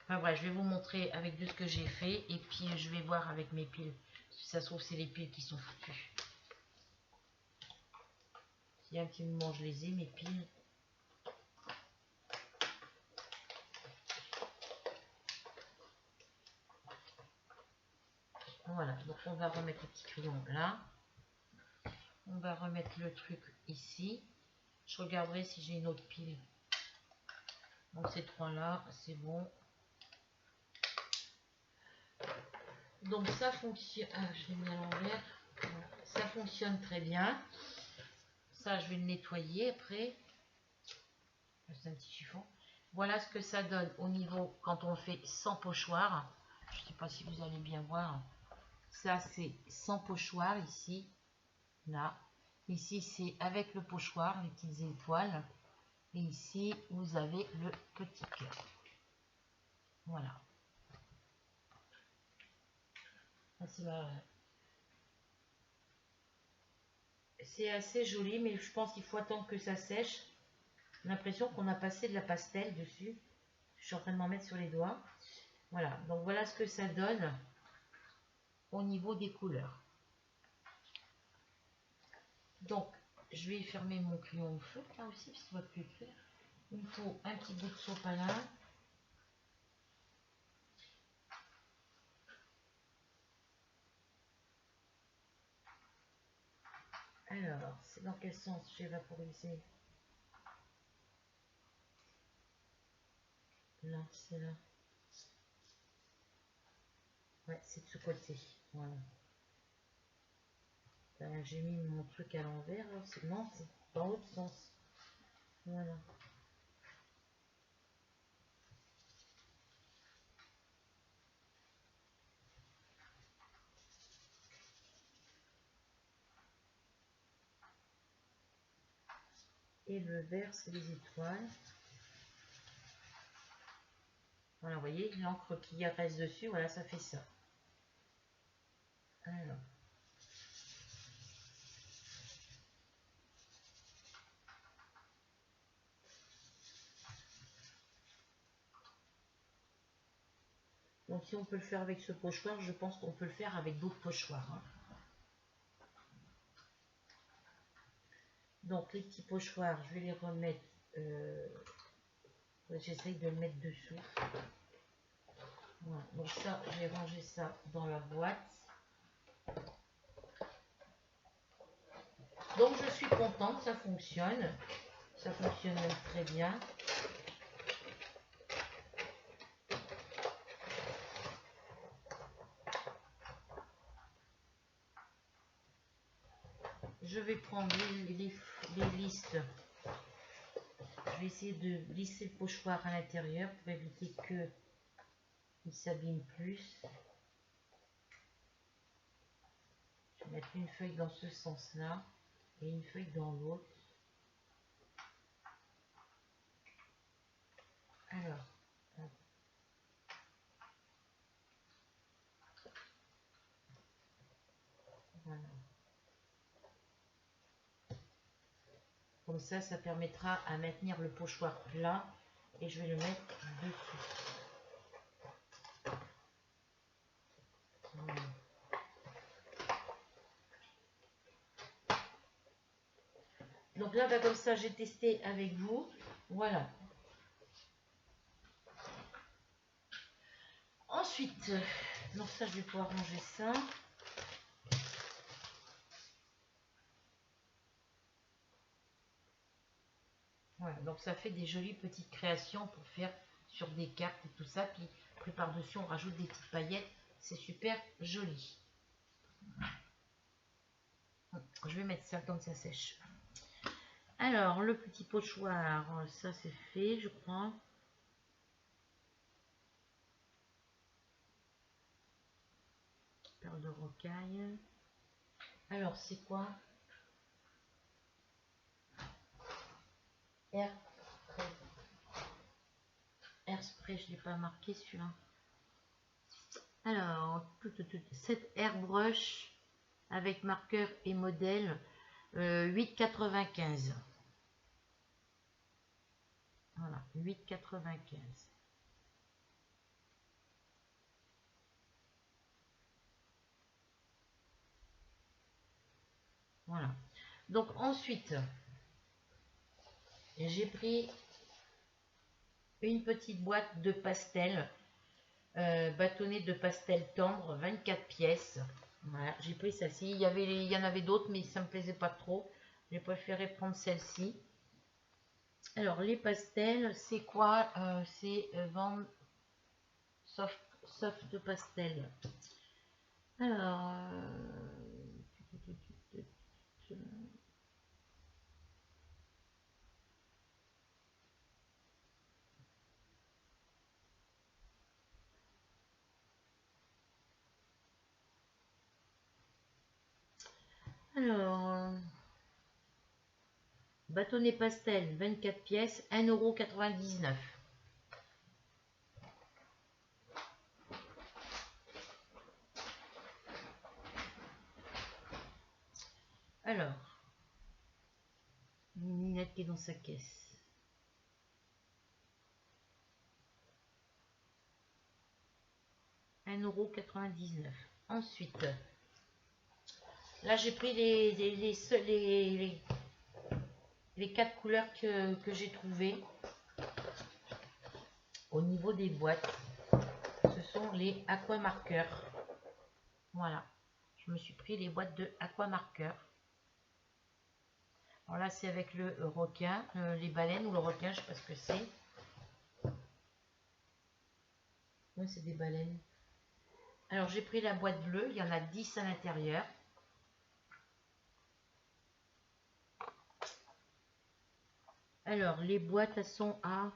Enfin bref, je vais vous montrer avec de ce que j'ai fait. Et puis je vais voir avec mes piles. Si ça se trouve, c'est les piles qui sont foutues. S'il y a un petit moment, je les ai, mes piles. Voilà, donc on va remettre le petit crayon là. On va remettre le truc ici. Je regarderai si j'ai une autre pile. Donc ces trois là, c'est bon. Donc ça fonctionne. Ah, je l'ai mis à l'envers. Ça fonctionne très bien. Ça, je vais le nettoyer après. C'est un petit chiffon. Voilà ce que ça donne au niveau quand on fait sans pochoir. Je ne sais pas si vous allez bien voir. Ça, c'est sans pochoir ici. Là. Ici, c'est avec le pochoir, les petites étoiles. Et ici, vous avez le petit cœur. Voilà. C'est assez joli, mais je pense qu'il faut attendre que ça sèche. J'ai l'impression qu'on a passé de la pastel dessus. Je suis en train de m'en mettre sur les doigts. Voilà, donc voilà ce que ça donne au niveau des couleurs. Donc, je vais fermer mon crayon au feu là aussi parce qu'il va plus clair. Il me faut un petit bout de sopalin. Alors, c'est dans quel sens j'ai vaporisé? Là, c'est là. Ouais, c'est de ce côté. Voilà. J'ai mis mon truc à l'envers. Non, c'est dans l'autre sens. Voilà. Et le vert, c'est les étoiles. Voilà, vous voyez, l'encre qui reste dessus, voilà, ça fait ça. Alors. Donc si on peut le faire avec ce pochoir, je pense qu'on peut le faire avec d'autres pochoirs. Hein. Donc les petits pochoirs, je vais les remettre. J'essaye de le mettre dessous. Voilà. Donc ça, je vais ranger ça dans la boîte. Donc je suis contente, ça fonctionne. Ça fonctionne même très bien. Je vais prendre les listes. Je vais essayer de lisser le pochoir à l'intérieur pour éviter que il s'abîme plus. Je vais mettre une feuille dans ce sens-là et une feuille dans l'autre. Alors, voilà. Comme ça, ça permettra à maintenir le pochoir plat et je vais le mettre dessus. Voilà. Donc là, bah, comme ça, j'ai testé avec vous. Voilà. Ensuite, donc ça, je vais pouvoir ranger ça. Voilà, donc ça fait des jolies petites créations pour faire sur des cartes et tout ça. Puis après par-dessus, on rajoute des petites paillettes. C'est super joli. Je vais mettre ça quand ça sèche. Alors, le petit pochoir, ça c'est fait, je crois. Perle de rocaille. Alors, c'est quoi? Airspray, je ne l'ai pas marqué celui-là. Alors, cette airbrush avec marqueur et modèle 8,95. Voilà, 8,95. Voilà. Donc ensuite, j'ai pris une petite boîte de pastel, bâtonnet de pastel tendre, 24 pièces. Voilà, j'ai pris celle-ci. Il y en avait d'autres, mais ça me plaisait pas trop. J'ai préféré prendre celle-ci. Alors, les pastels, c'est quoi? C'est Van Soft Pastel. Alors, bâtonnet pastel, 24 pièces, 1,99 €. Alors, une lunette qui est dans sa caisse. €1,99 €. Ensuite, là j'ai pris les les 4 couleurs que j'ai trouvées au niveau des boîtes. Ce sont les aqua marqueurs. Voilà. Je me suis pris les boîtes de aqua marqueurs. Alors là, c'est avec le requin, les baleines ou le requin, je sais pas ce que c'est. Oui, c'est des baleines. Alors, j'ai pris la boîte bleue. Il y en a 10 à l'intérieur. Alors, les boîtes, elles sont à...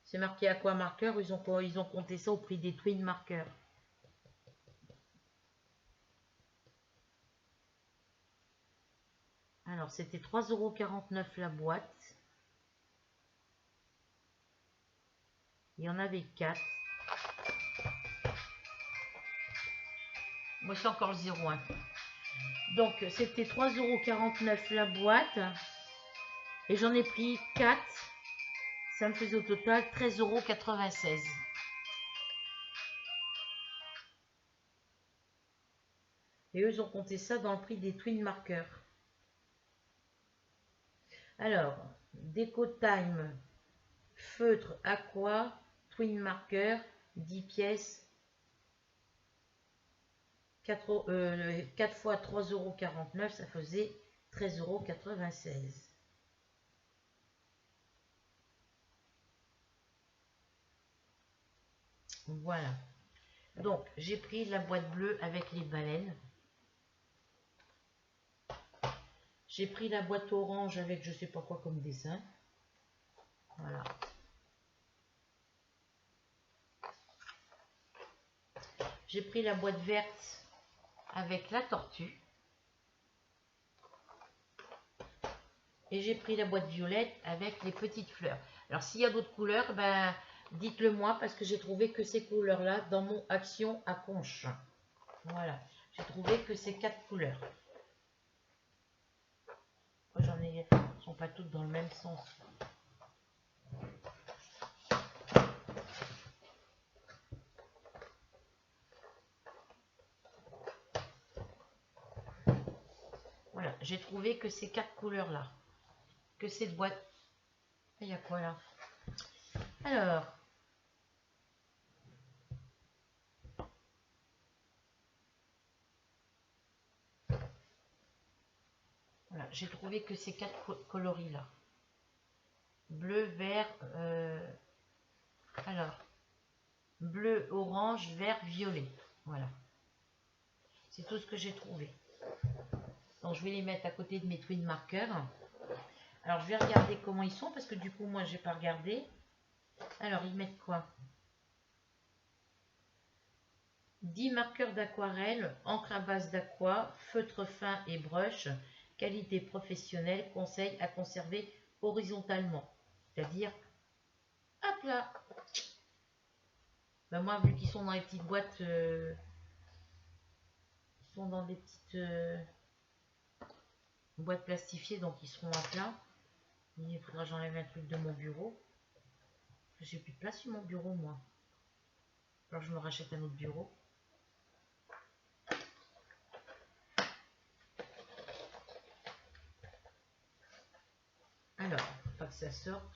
C'est marqué aqua marqueur. Ils ont compté ça au prix des twin marqueurs. Alors, c'était 3,49 € la boîte. Il y en avait 4. Moi, c'est encore le 0,1. Donc, c'était 3,49 € la boîte. Et j'en ai pris 4. Ça me faisait au total 13,96 €. Et eux, ils ont compté ça dans le prix des twin marqueurs. Alors, Déco Time, feutre aqua, twin marqueur, 10 pièces, 4 fois 3,49 €, ça faisait 13,96 €. Voilà. Donc, j'ai pris la boîte bleue avec les baleines. J'ai pris la boîte orange avec je sais pas quoi comme dessin. Voilà. J'ai pris la boîte verte avec la tortue. Et j'ai pris la boîte violette avec les petites fleurs. Alors, s'il y a d'autres couleurs, ben, dites-le moi parce que j'ai trouvé que ces couleurs-là dans mon Action à Conche. Voilà. J'ai trouvé que ces 4 couleurs. J'en ai, elles ne sont pas toutes dans le même sens. Voilà, j'ai trouvé que ces 4 couleurs-là. Que cette boîte... Il y a quoi là? Alors... Voilà, j'ai trouvé que ces 4 coloris-là. Bleu, vert... alors... Bleu, orange, vert, violet. Voilà. C'est tout ce que j'ai trouvé. Donc, je vais les mettre à côté de mes twin marqueurs. Alors, je vais regarder comment ils sont parce que du coup, moi, j'ai pas regardé. Alors, ils mettent quoi? 10 marqueurs d'aquarelle, encre à base d'aqua, feutre fin et brush, qualité professionnelle, conseil à conserver horizontalement. C'est-à-dire, hop là. Ben moi, vu qu'ils sont dans les petites boîtes, ils sont dans des petites boîtes plastifiées, donc ils seront à plat. Il faudra que j'enlève un truc de mon bureau. J'ai plus de place sur mon bureau, moi. Alors, je me rachète un autre bureau. Alors, pas que ça sorte.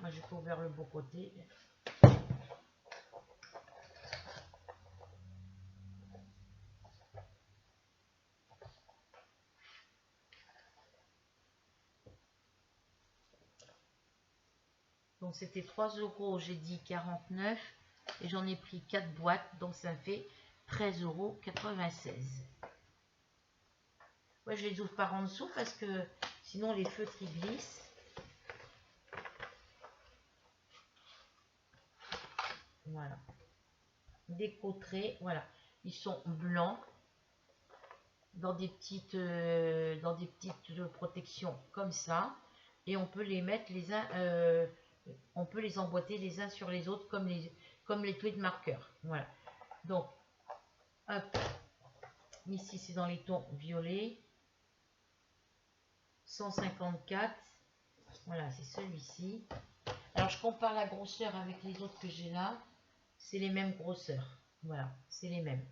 Moi, j'ai pas ouvert le beau côté. Donc, c'était 3 €, j'ai dit 49. Et j'en ai pris 4 boîtes. Donc, ça me fait 13,96 €. Ouais, je les ouvre par en dessous parce que sinon, les feutres, ils glissent. Voilà. Décotrés, voilà. Ils sont blancs. Dans des petites protections comme ça, et on peut les mettre les uns on peut les emboîter les uns sur les autres comme les twin marqueurs. Voilà, donc hop, ici c'est dans les tons violets, 154. Voilà, c'est celui-ci. Alors je compare la grosseur avec les autres que j'ai là, c'est les mêmes grosseurs. Voilà, c'est les mêmes.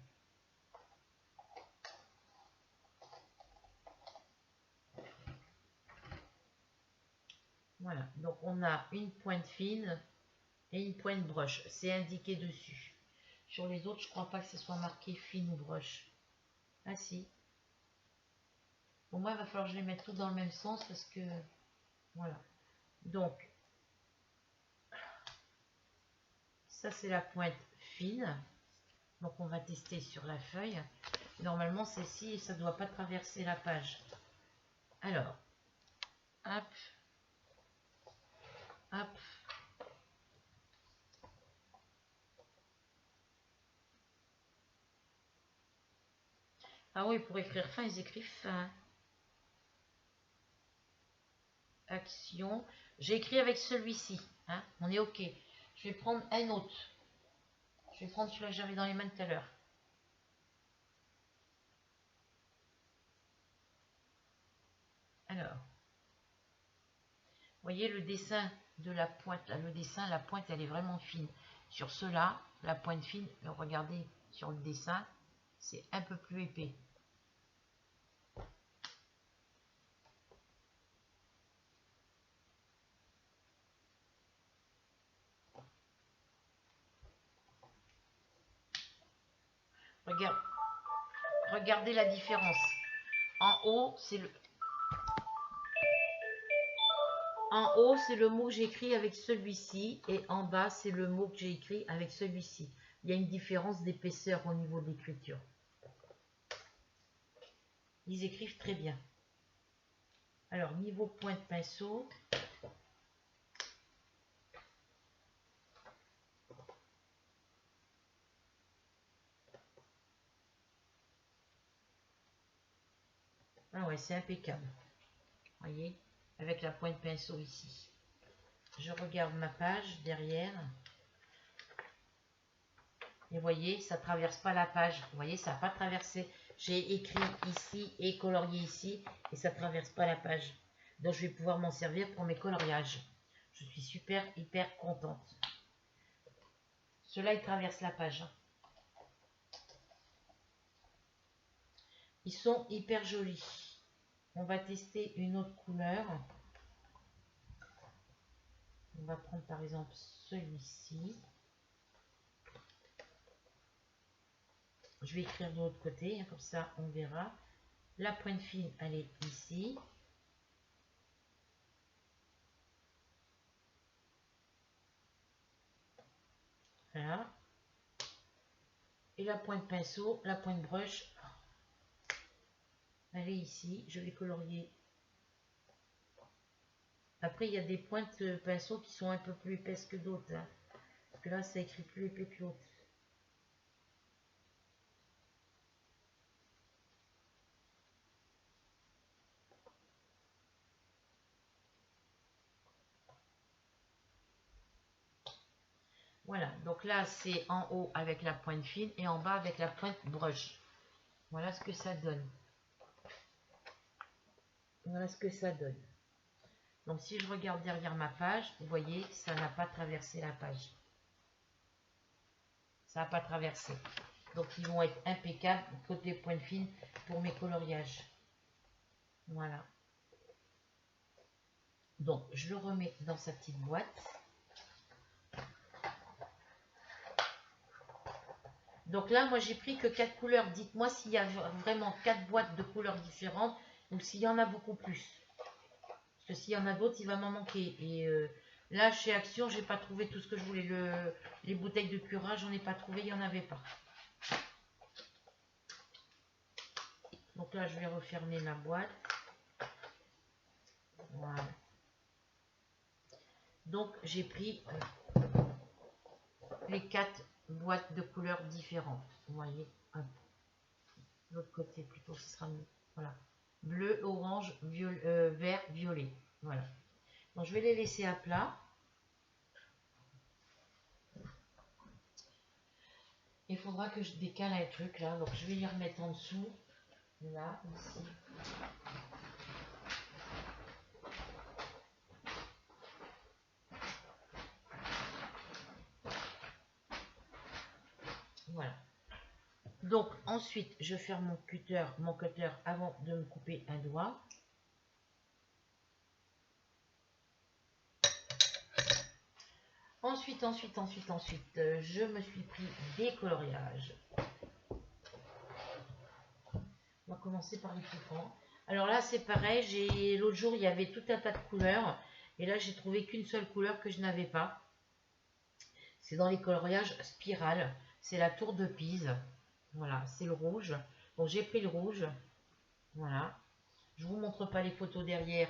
Voilà, donc on a une pointe fine et une pointe broche. C'est indiqué dessus. Sur les autres, je crois pas que ce soit marqué fine ou broche. Ah si. Pour moi, il va falloir que je les mette toutes dans le même sens parce que... Voilà. Donc, ça c'est la pointe fine. Donc on va tester sur la feuille. Normalement, celle-ci, ça ne doit pas traverser la page. Alors, hop, hop. Ah oui, pour écrire fin, ils écrivent fin. Action. J'ai écrit avec celui-ci. Hein, on est OK. Je vais prendre un autre. Je vais prendre celui-là que j'avais dans les mains tout à l'heure. Alors, voyez le dessin de la pointe. Là, le dessin, la pointe, elle est vraiment fine. Sur ceux-là, la pointe fine, regardez sur le dessin, c'est un peu plus épais. Regardez la différence. En haut, c'est le mot que j'ai écrit avec celui-ci et en bas, c'est le mot que j'ai écrit avec celui-ci. Il y a une différence d'épaisseur au niveau de l'écriture. Ils écrivent très bien. Alors, niveau pointe pinceau. Ah ouais, c'est impeccable. Voyez, avec la pointe pinceau ici. Je regarde ma page derrière. Et voyez, ça ne traverse pas la page. Vous voyez, ça n'a pas traversé. J'ai écrit ici et colorié ici. Et ça ne traverse pas la page. Donc, je vais pouvoir m'en servir pour mes coloriages. Je suis super, hyper contente. Ceux-là, ils traversent la page. Ils sont hyper jolis. On va tester une autre couleur. On va prendre par exemple celui-ci. Je vais écrire de l'autre côté, hein, comme ça on verra. La pointe fine, elle est ici. Voilà. Et la pointe pinceau, la pointe brush, elle est ici. Je vais colorier. Après, il y a des pointes pinceau qui sont un peu plus épaisses que d'autres. Hein. Parce que là, ça écrit plus épais que l'autre. Voilà, donc là c'est en haut avec la pointe fine et en bas avec la pointe brush. Voilà ce que ça donne. Voilà ce que ça donne. Donc si je regarde derrière ma page, vous voyez, ça n'a pas traversé la page. Ça n'a pas traversé. Donc ils vont être impeccables côté pointe fine pour mes coloriages. Voilà. Donc je le remets dans sa petite boîte. Donc là, moi, j'ai pris que 4 couleurs. Dites-moi s'il y a vraiment 4 boîtes de couleurs différentes ou s'il y en a beaucoup plus. Parce que s'il y en a d'autres, il va m'en manquer. Et là, chez Action, j'ai pas trouvé tout ce que je voulais. Les bouteilles de curage, j'en ai pas trouvé, il n'y en avait pas. Donc là, je vais refermer ma boîte. Voilà. Donc, j'ai pris les 4 boîtes de couleurs différentes. Vous voyez, l'autre côté plutôt, ce sera mieux. Voilà. Bleu, orange, vert, violet. Voilà. Donc, je vais les laisser à plat. Il faudra que je décale un truc là. Donc, je vais les remettre en dessous. Là, ici. Voilà. Donc, ensuite, je ferme mon cutter avant de me couper un doigt. Ensuite, je me suis pris des coloriages. On va commencer par les plus grands. Alors là, c'est pareil. L'autre jour, il y avait tout un tas de couleurs. Et là, j'ai trouvé qu'une seule couleur que je n'avais pas. C'est dans les coloriages spirale. C'est la tour de Pise. Voilà, c'est le rouge. Donc, j'ai pris le rouge. Voilà. Je vous montre pas les photos derrière.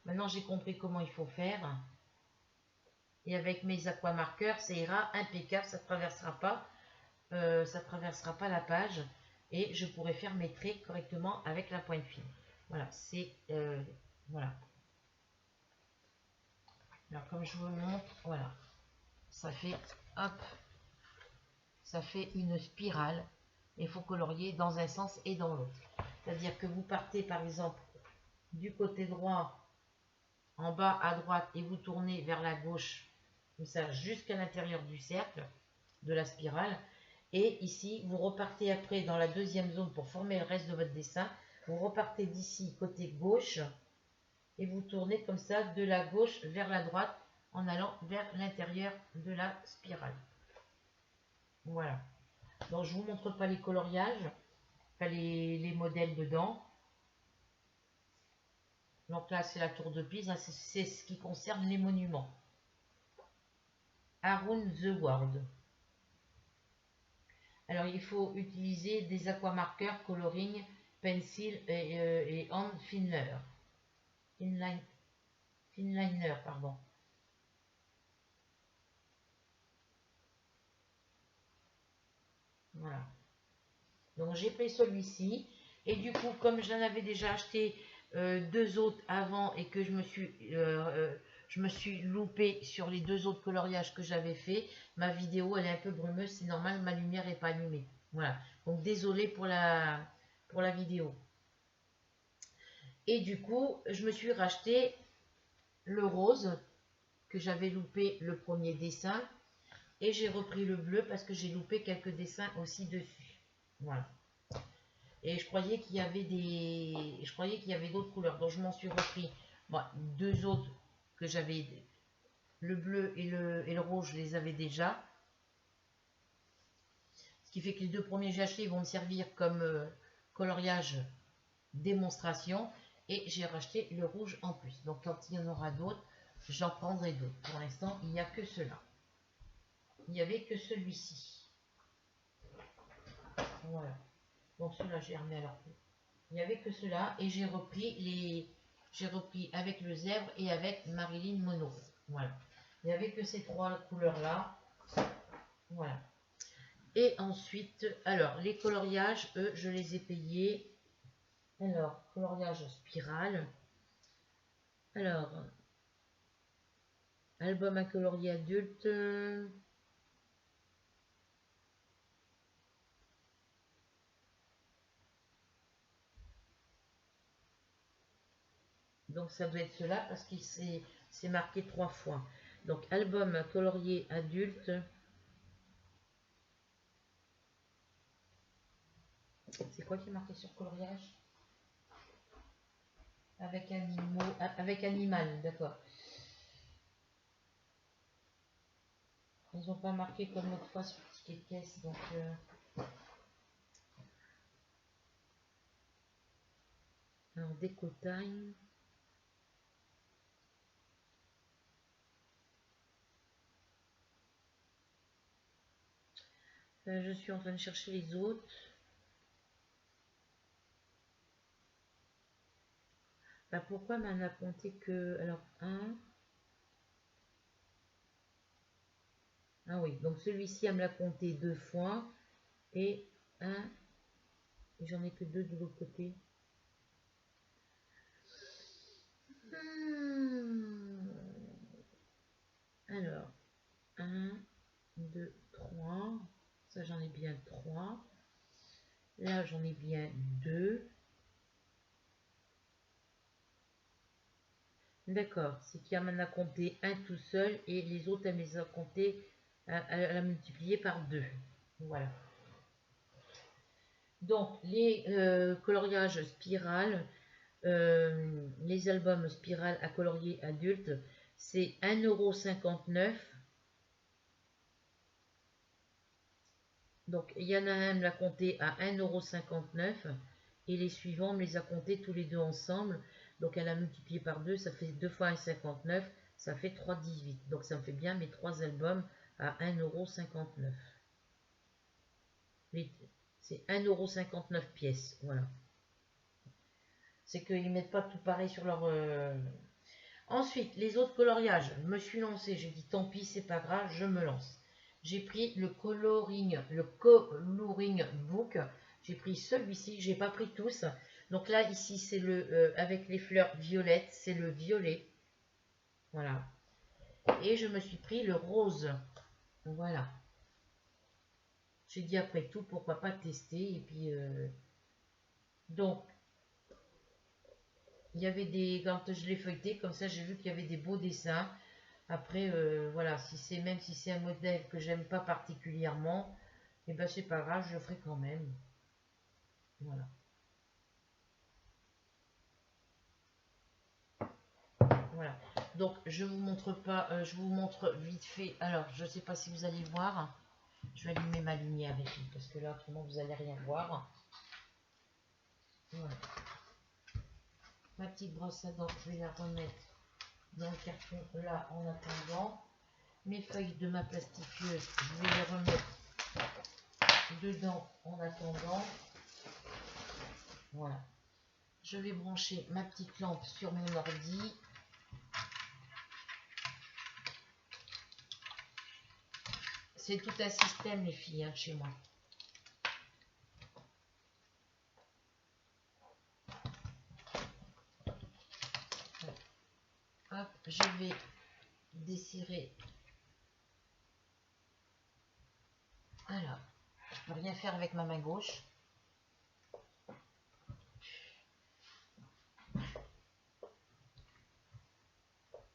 Maintenant, j'ai compris comment il faut faire. Et avec mes aquamarqueurs, ça ira impeccable. Ça traversera pas la page. Et je pourrai faire mes traits correctement avec la pointe fine. Voilà, voilà. Alors comme je vous le montre, voilà, ça fait hop, ça fait une spirale. Il faut colorier dans un sens et dans l'autre. C'est-à-dire que vous partez par exemple du côté droit, en bas à droite, et vous tournez vers la gauche, comme ça, jusqu'à l'intérieur du cercle de la spirale. Et ici, vous repartez après dans la deuxième zone pour former le reste de votre dessin. Vous repartez d'ici côté gauche et vous tournez comme ça de la gauche vers la droite en allant vers l'intérieur de la spirale. Voilà. Donc je vous montre pas les coloriages, pas les modèles dedans. Donc là c'est la tour de Pise, hein, c'est ce qui concerne les monuments. Around the World. Alors, il faut utiliser des aquamarqueurs, coloring, pencil et hand finliner. Finliner, pardon. Voilà. Donc, j'ai pris celui-ci. Et du coup, comme j'en avais déjà acheté deux autres avant et que je me suis loupée sur les deux autres coloriages que j'avais fait, ma vidéo elle est un peu brumeuse, c'est normal, ma lumière n'est pas allumée. Voilà, donc désolé pour la vidéo. Et du coup, je me suis racheté le rose que j'avais loupé le premier dessin et j'ai repris le bleu parce que j'ai loupé quelques dessins aussi dessus. Voilà. Et je croyais qu'il y avait d'autres couleurs, donc je m'en suis repris deux autres que j'avais, le bleu et le rouge, je les avais déjà. Ce qui fait que les deux premiers que j'ai achetés vont me servir comme coloriage démonstration. Et j'ai racheté le rouge en plus. Donc quand il y en aura d'autres, j'en prendrai d'autres. Pour l'instant, il n'y a que cela. Il n'y avait que celui-ci. Voilà. Donc cela j'ai remis à leur place. Il n'y avait que cela et j'ai repris avec le zèbre et avec Marilyn Monroe. Voilà. Il n'y avait que ces trois couleurs là. Voilà. Et ensuite, alors les coloriages, eux, je les ai payés. Alors, coloriage spirale. Alors, album à colorier adulte. Donc ça doit être cela parce qu'il c'est marqué 3 fois. Donc album à colorier adulte. C'est quoi qui est marqué sur coloriage? Avec animal, d'accord. Ils n'ont pas marqué comme l'autre fois sur le ticket de caisse, donc... Alors, déco time. Je suis en train de chercher les autres. Bah, pourquoi m'en a compté que... Alors, 1... Ah oui, donc celui-ci, elle me l'a compté 2 fois. Et 1... J'en ai que 2 de l'autre côté. Alors, 1, 2, 3. Ça, j'en ai bien 3. Là, j'en ai bien 2. D'accord, c'est qu'il m'en a compté un tout seul et les autres, elle les a comptés, elle a multiplié par 2. Voilà. Donc, les coloriages spirales, les albums spirales à colorier adulte, c'est 1,59 €. Donc, il y en a un, me l'a compté à 1,59 € et les suivants, me les a comptés tous les deux ensemble. Donc, elle a multiplié par 2, ça fait 2 fois 1,59 €, ça fait 3,18 €. Donc, ça me fait bien mes 3 albums à 1,59 €. C'est 1,59 € pièce, voilà. C'est qu'ils ne mettent pas tout pareil sur leur... Ensuite, les autres coloriages, je me suis lancée, j'ai dit tant pis, c'est pas grave, je me lance. J'ai pris le coloring book, j'ai pris celui-ci, j'ai pas pris tous. Donc là, ici, c'est le avec les fleurs violettes, c'est le violet. Voilà. Et je me suis pris le rose. Voilà. J'ai dit après tout, pourquoi pas tester. Et puis, donc, il y avait des... Quand je l'ai feuilleté, comme ça, j'ai vu qu'il y avait des beaux dessins. Après, voilà, même si c'est un modèle que j'aime pas particulièrement, et ben c'est pas grave, je le ferai quand même. Voilà. Voilà. Donc je vous montre pas, je vous montre vite fait. Alors, je sais pas si vous allez voir. Je vais allumer ma lumière ici parce que là, autrement vous allez rien voir. Voilà. Ma petite brosse à dents, je vais la remettre dans le carton là en attendant. Mes feuilles de ma plastifieuse, je vais les remettre dedans en attendant. Voilà. Je vais brancher ma petite lampe sur mon ordi. C'est tout un système, les filles, hein, chez moi. Hop, je vais desserrer. Alors, je peux rien faire avec ma main gauche.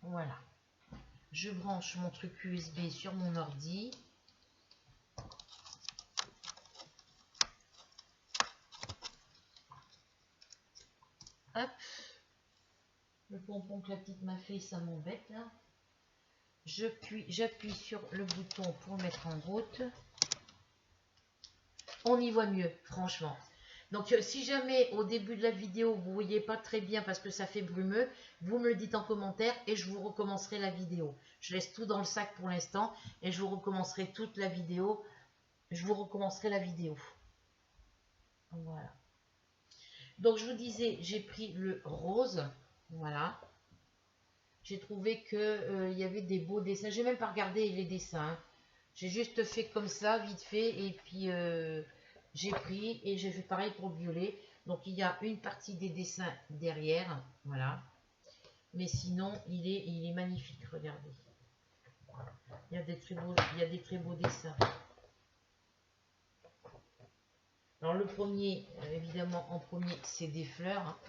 Voilà. Je branche mon truc USB sur mon ordi. Hop. Le pompon que la petite m'a fait, ça m'embête là. J'appuie sur le bouton pour mettre en route. On y voit mieux, franchement. Donc, si jamais au début de la vidéo, vous ne voyez pas très bien parce que ça fait brumeux, vous me le dites en commentaire et je vous recommencerai la vidéo. Je laisse tout dans le sac pour l'instant et je vous recommencerai toute la vidéo. Je vous recommencerai la vidéo. Voilà. Donc, je vous disais, j'ai pris le rose. Voilà. J'ai trouvé qu'il y avait des beaux dessins. J'ai même pas regardé les dessins. Hein. J'ai juste fait comme ça, vite fait. Et puis, j'ai pris et j'ai fait pareil pour le violet. Donc, il y a une partie des dessins derrière. Voilà. Mais sinon, il est magnifique. Regardez. Il y a des très beaux dessins. Alors, le premier, évidemment, en premier, c'est des fleurs. Hein.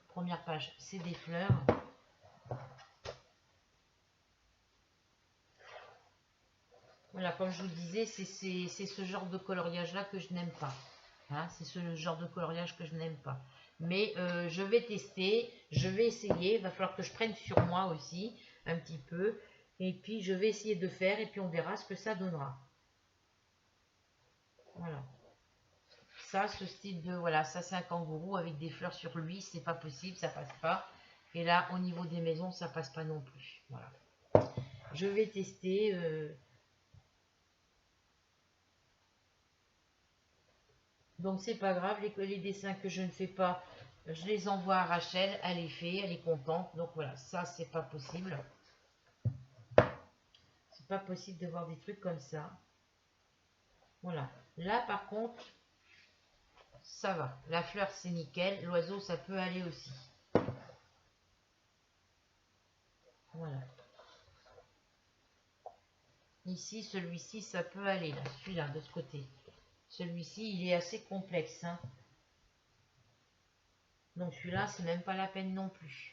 Première page, c'est des fleurs. Voilà, comme je vous le disais, c'est ce genre de coloriage-là que je n'aime pas. Hein, c'est ce genre de coloriage que je n'aime pas. Mais je vais tester, je vais essayer. Il va falloir que je prenne sur moi aussi, un petit peu. Et puis, je vais essayer de faire et puis on verra ce que ça donnera. Voilà. Ça, ce style de... Voilà, ça c'est un kangourou avec des fleurs sur lui. C'est pas possible, ça passe pas. Et là, au niveau des maisons, ça passe pas non plus. Voilà. Je vais tester... Donc c'est pas grave, les dessins que je ne fais pas, je les envoie à Rachel, elle les fait, elle est contente. Donc voilà, ça c'est pas possible. C'est pas possible de voir des trucs comme ça. Voilà. Là par contre, ça va. La fleur c'est nickel, l'oiseau ça peut aller aussi. Voilà. Ici, celui-ci ça peut aller, là, celui-là, de ce côté. Celui-ci, il est assez complexe. Hein. Donc celui-là, c'est même pas la peine non plus.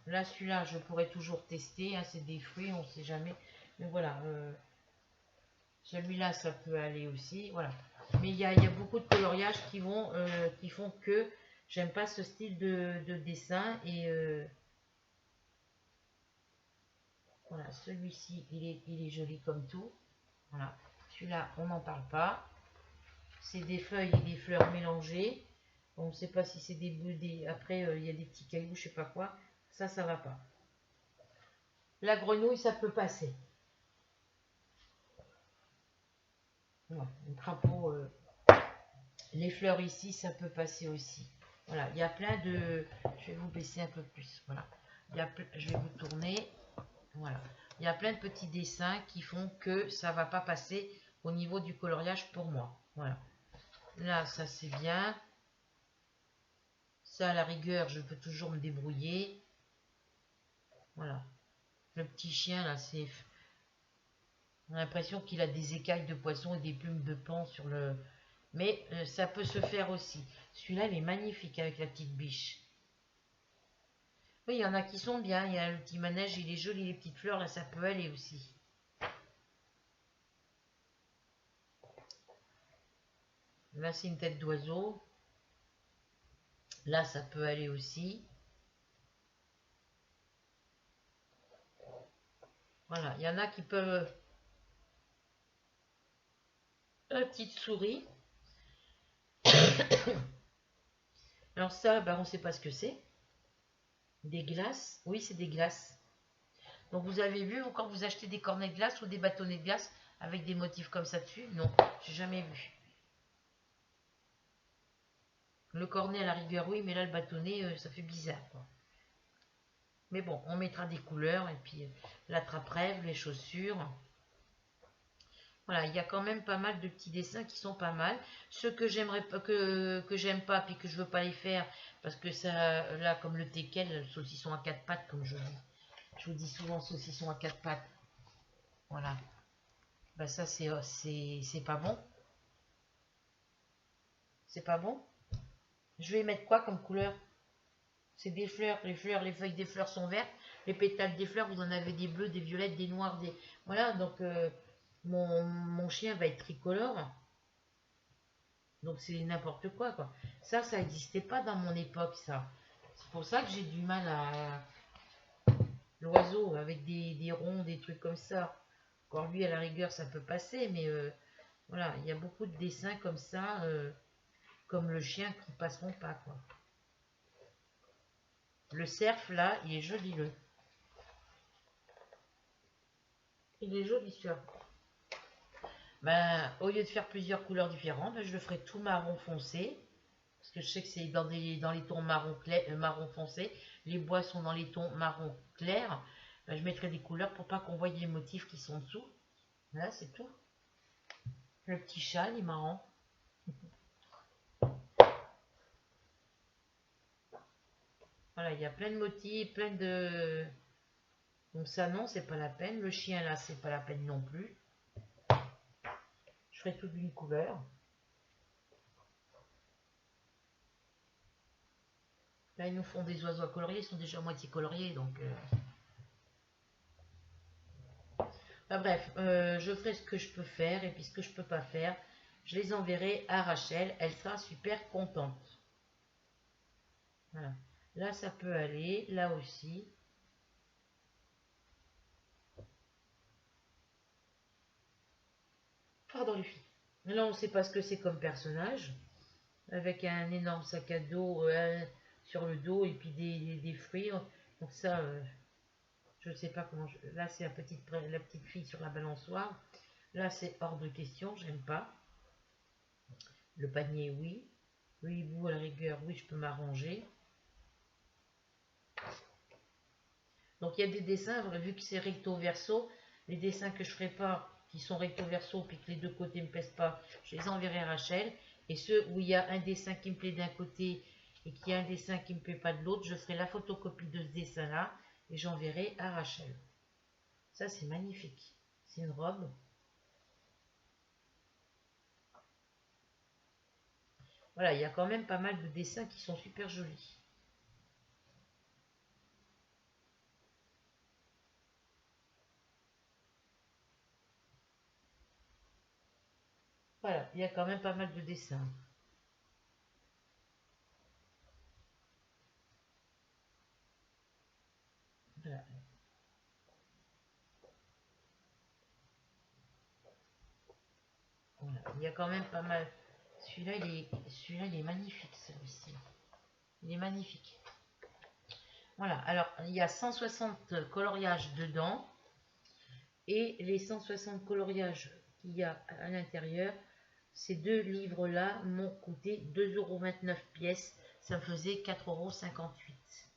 Là, celui-là, je pourrais toujours tester. Hein, c'est des fruits, on ne sait jamais. Mais voilà. Celui-là, ça peut aller aussi. Voilà. Mais il y a beaucoup de coloriages qui font que j'aime pas ce style de dessin. Et voilà, celui-ci, il est joli comme tout. Voilà, celui-là, on n'en parle pas. C'est des feuilles et des fleurs mélangées. On ne sait pas si c'est après, il y a des petits cailloux, je sais pas quoi. Ça va pas. La grenouille, ça peut passer. Voilà, le crapaud, les fleurs ici, ça peut passer aussi. Voilà, il y a plein de... Je vais vous baisser un peu plus. Voilà. Je vais vous tourner. Voilà. Il y a plein de petits dessins qui font que ça va pas passer au niveau du coloriage pour moi. Voilà. Là, ça c'est bien. Ça, à la rigueur, je peux toujours me débrouiller. Voilà. Le petit chien, là, c'est... On a l'impression qu'il a des écailles de poisson et des plumes de paon sur le... Mais ça peut se faire aussi. Celui-là, il est magnifique avec la petite biche. Oui, il y en a qui sont bien. Il y a le petit manège, il est joli. Les petites fleurs, là, ça peut aller aussi. Là, c'est une tête d'oiseau. Là, ça peut aller aussi. Voilà, il y en a qui peuvent... La petite souris. Alors ça, on ne sait pas ce que c'est. Des glaces. Oui, c'est des glaces. Donc vous avez vu, quand vous achetez des cornets de glace ou des bâtonnets de glace avec des motifs comme ça dessus? Non, j'ai jamais vu. Le cornet à la rigueur, oui, mais là le bâtonnet, ça fait bizarre, quoi. Mais bon, on mettra des couleurs et puis l'attrape-rêve, les chaussures. Voilà, il y a quand même pas mal de petits dessins qui sont pas mal. Ceux que j'aimerais pas, que j'aime pas, puis que je veux pas les faire, parce que ça, là, comme le teckel, le saucisson à quatre pattes, comme je dis. Je vous dis souvent saucisson à quatre pattes. Voilà. Ben ça, c'est pas bon. C'est pas bon. Je vais mettre quoi comme couleur? C'est des fleurs. Les feuilles des fleurs sont vertes. Les pétales des fleurs, vous en avez des bleus, des violettes, des noirs, des... Voilà, donc mon chien va être tricolore. Donc c'est n'importe quoi, quoi. Ça n'existait pas dans mon époque, ça. C'est pour ça que j'ai du mal à... L'oiseau, avec des ronds, des trucs comme ça. Encore lui, à la rigueur, ça peut passer, mais voilà, il y a beaucoup de dessins comme ça, comme le chien qui passeront pas, quoi. Le cerf, là, il est joli, le. Il est joli, celui-là. Ben, au lieu de faire plusieurs couleurs différentes, je le ferai tout marron foncé. Parce que je sais que c'est dans les tons marron, marron foncé. Les bois sont dans les tons marron clair. Ben, je mettrai des couleurs pour pas qu'on voie les motifs qui sont dessous. Voilà, c'est tout. Le petit chat, il est marrant. Voilà, il y a plein de motifs, plein de... Donc ça, non, c'est pas la peine. Le chien, là, c'est pas la peine non plus. Je ferai tout d'une couleur. Là, ils nous font des oiseaux à colorier. Ils sont déjà à moitié coloriés, donc... Enfin, bref, je ferai ce que je peux faire. Et puis ce que je peux pas faire, je les enverrai à Rachel. Elle sera super contente. Voilà. Là, ça peut aller. Là aussi. Pardon les filles. Là, on ne sait pas ce que c'est comme personnage. Avec un énorme sac à dos sur le dos et puis des fruits. Donc ça, je ne sais pas comment... Là, c'est la petite fille sur la balançoire. Là, c'est hors de question. J'aime pas. Le panier, oui. Le hibou, à la rigueur, oui, je peux m'arranger. Donc, il y a des dessins, vu que c'est recto verso, les dessins que je ne ferai pas, qui sont recto verso, puis que les deux côtés ne me plaisent pas, je les enverrai à Rachel. Et ceux où il y a un dessin qui me plaît d'un côté et qu'il y a un dessin qui ne me plaît pas de l'autre, je ferai la photocopie de ce dessin-là et j'enverrai à Rachel. Ça, c'est magnifique. C'est une robe. Voilà, il y a quand même pas mal de dessins qui sont super jolis. Voilà, il y a quand même pas mal de dessins. Voilà. Voilà. Il y a quand même pas mal. Celui-là, il est magnifique, celui-ci. Il est magnifique. Voilà. Alors, il y a 160 coloriages dedans. Et les 160 coloriages qu'il y a à l'intérieur, ces deux livres-là m'ont coûté 2,29 € pièce. Ça me faisait 4,58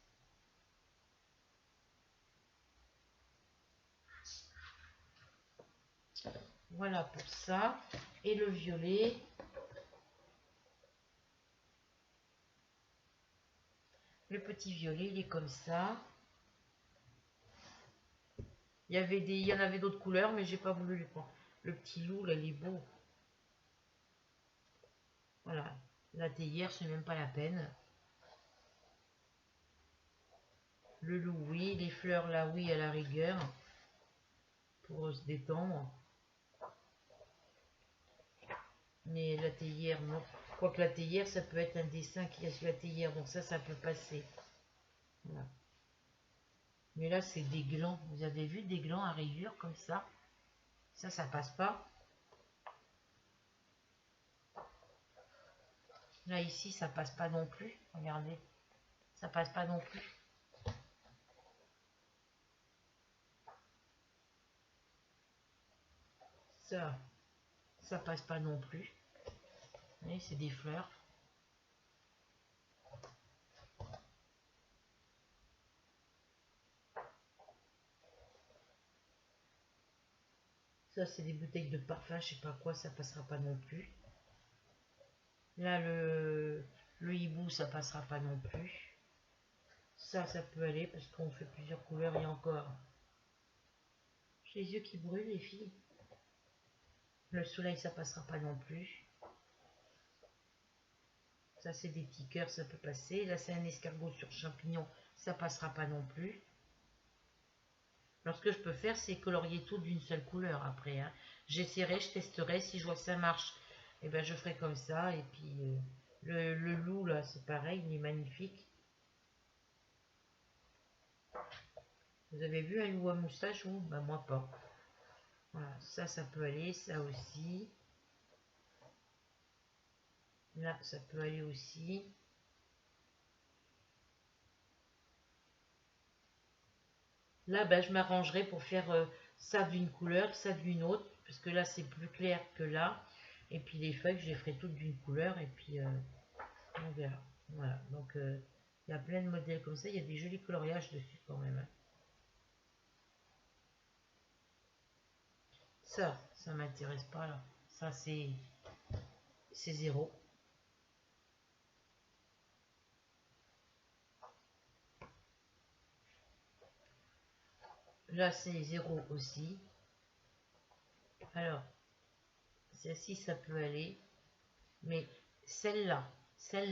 €. Voilà pour ça. Et le violet. Le petit violet, il est comme ça. Il y en avait d'autres couleurs, mais j'ai pas voulu les prendre. Le petit loup, là, il est beau. Voilà. La théière, c'est même pas la peine. Le loup, oui. Les fleurs, là, oui, à la rigueur. Pour se détendre. Mais la théière, non. Quoique la théière, ça peut être un dessin qu'il y a sur la théière. Donc ça peut passer. Voilà. Mais là, c'est des glands. Vous avez vu des glands à rayures comme ça? Ça passe pas. Là, ici, ça passe pas non plus. Regardez. Ça passe pas non plus. Ça passe pas non plus. Vous voyez, c'est des fleurs. Ça, c'est des bouteilles de parfum, je sais pas quoi, ça passera pas non plus. Là, le hibou, ça passera pas non plus. Ça peut aller parce qu'on fait plusieurs couleurs et encore. J'ai les yeux qui brûlent, les filles. Le soleil, ça passera pas non plus. Ça, c'est des petits cœurs, ça peut passer. Là, c'est un escargot sur champignon, ça passera pas non plus. Alors, ce que je peux faire, c'est colorier tout d'une seule couleur après. Hein. J'essaierai, je testerai. Si je vois que ça marche, et ben, je ferai comme ça. Et puis, le loup, là, c'est pareil, il est magnifique. Vous avez vu un loup à moustache ou ben, moi pas. Voilà, ça peut aller. Ça aussi. Là, ça peut aller aussi. Là, ben, je m'arrangerai pour faire ça d'une couleur, ça d'une autre. Parce que là, c'est plus clair que là. Et puis, les feuilles, je les ferai toutes d'une couleur. Et puis, on verra. Voilà, donc il y a plein de modèles comme ça. Il y a des jolis coloriages dessus quand même. Hein. Ça m'intéresse pas là. Ça, c'est zéro. Là, c'est zéro aussi. Alors, celle-ci, ça peut aller. Mais celle-là, c'est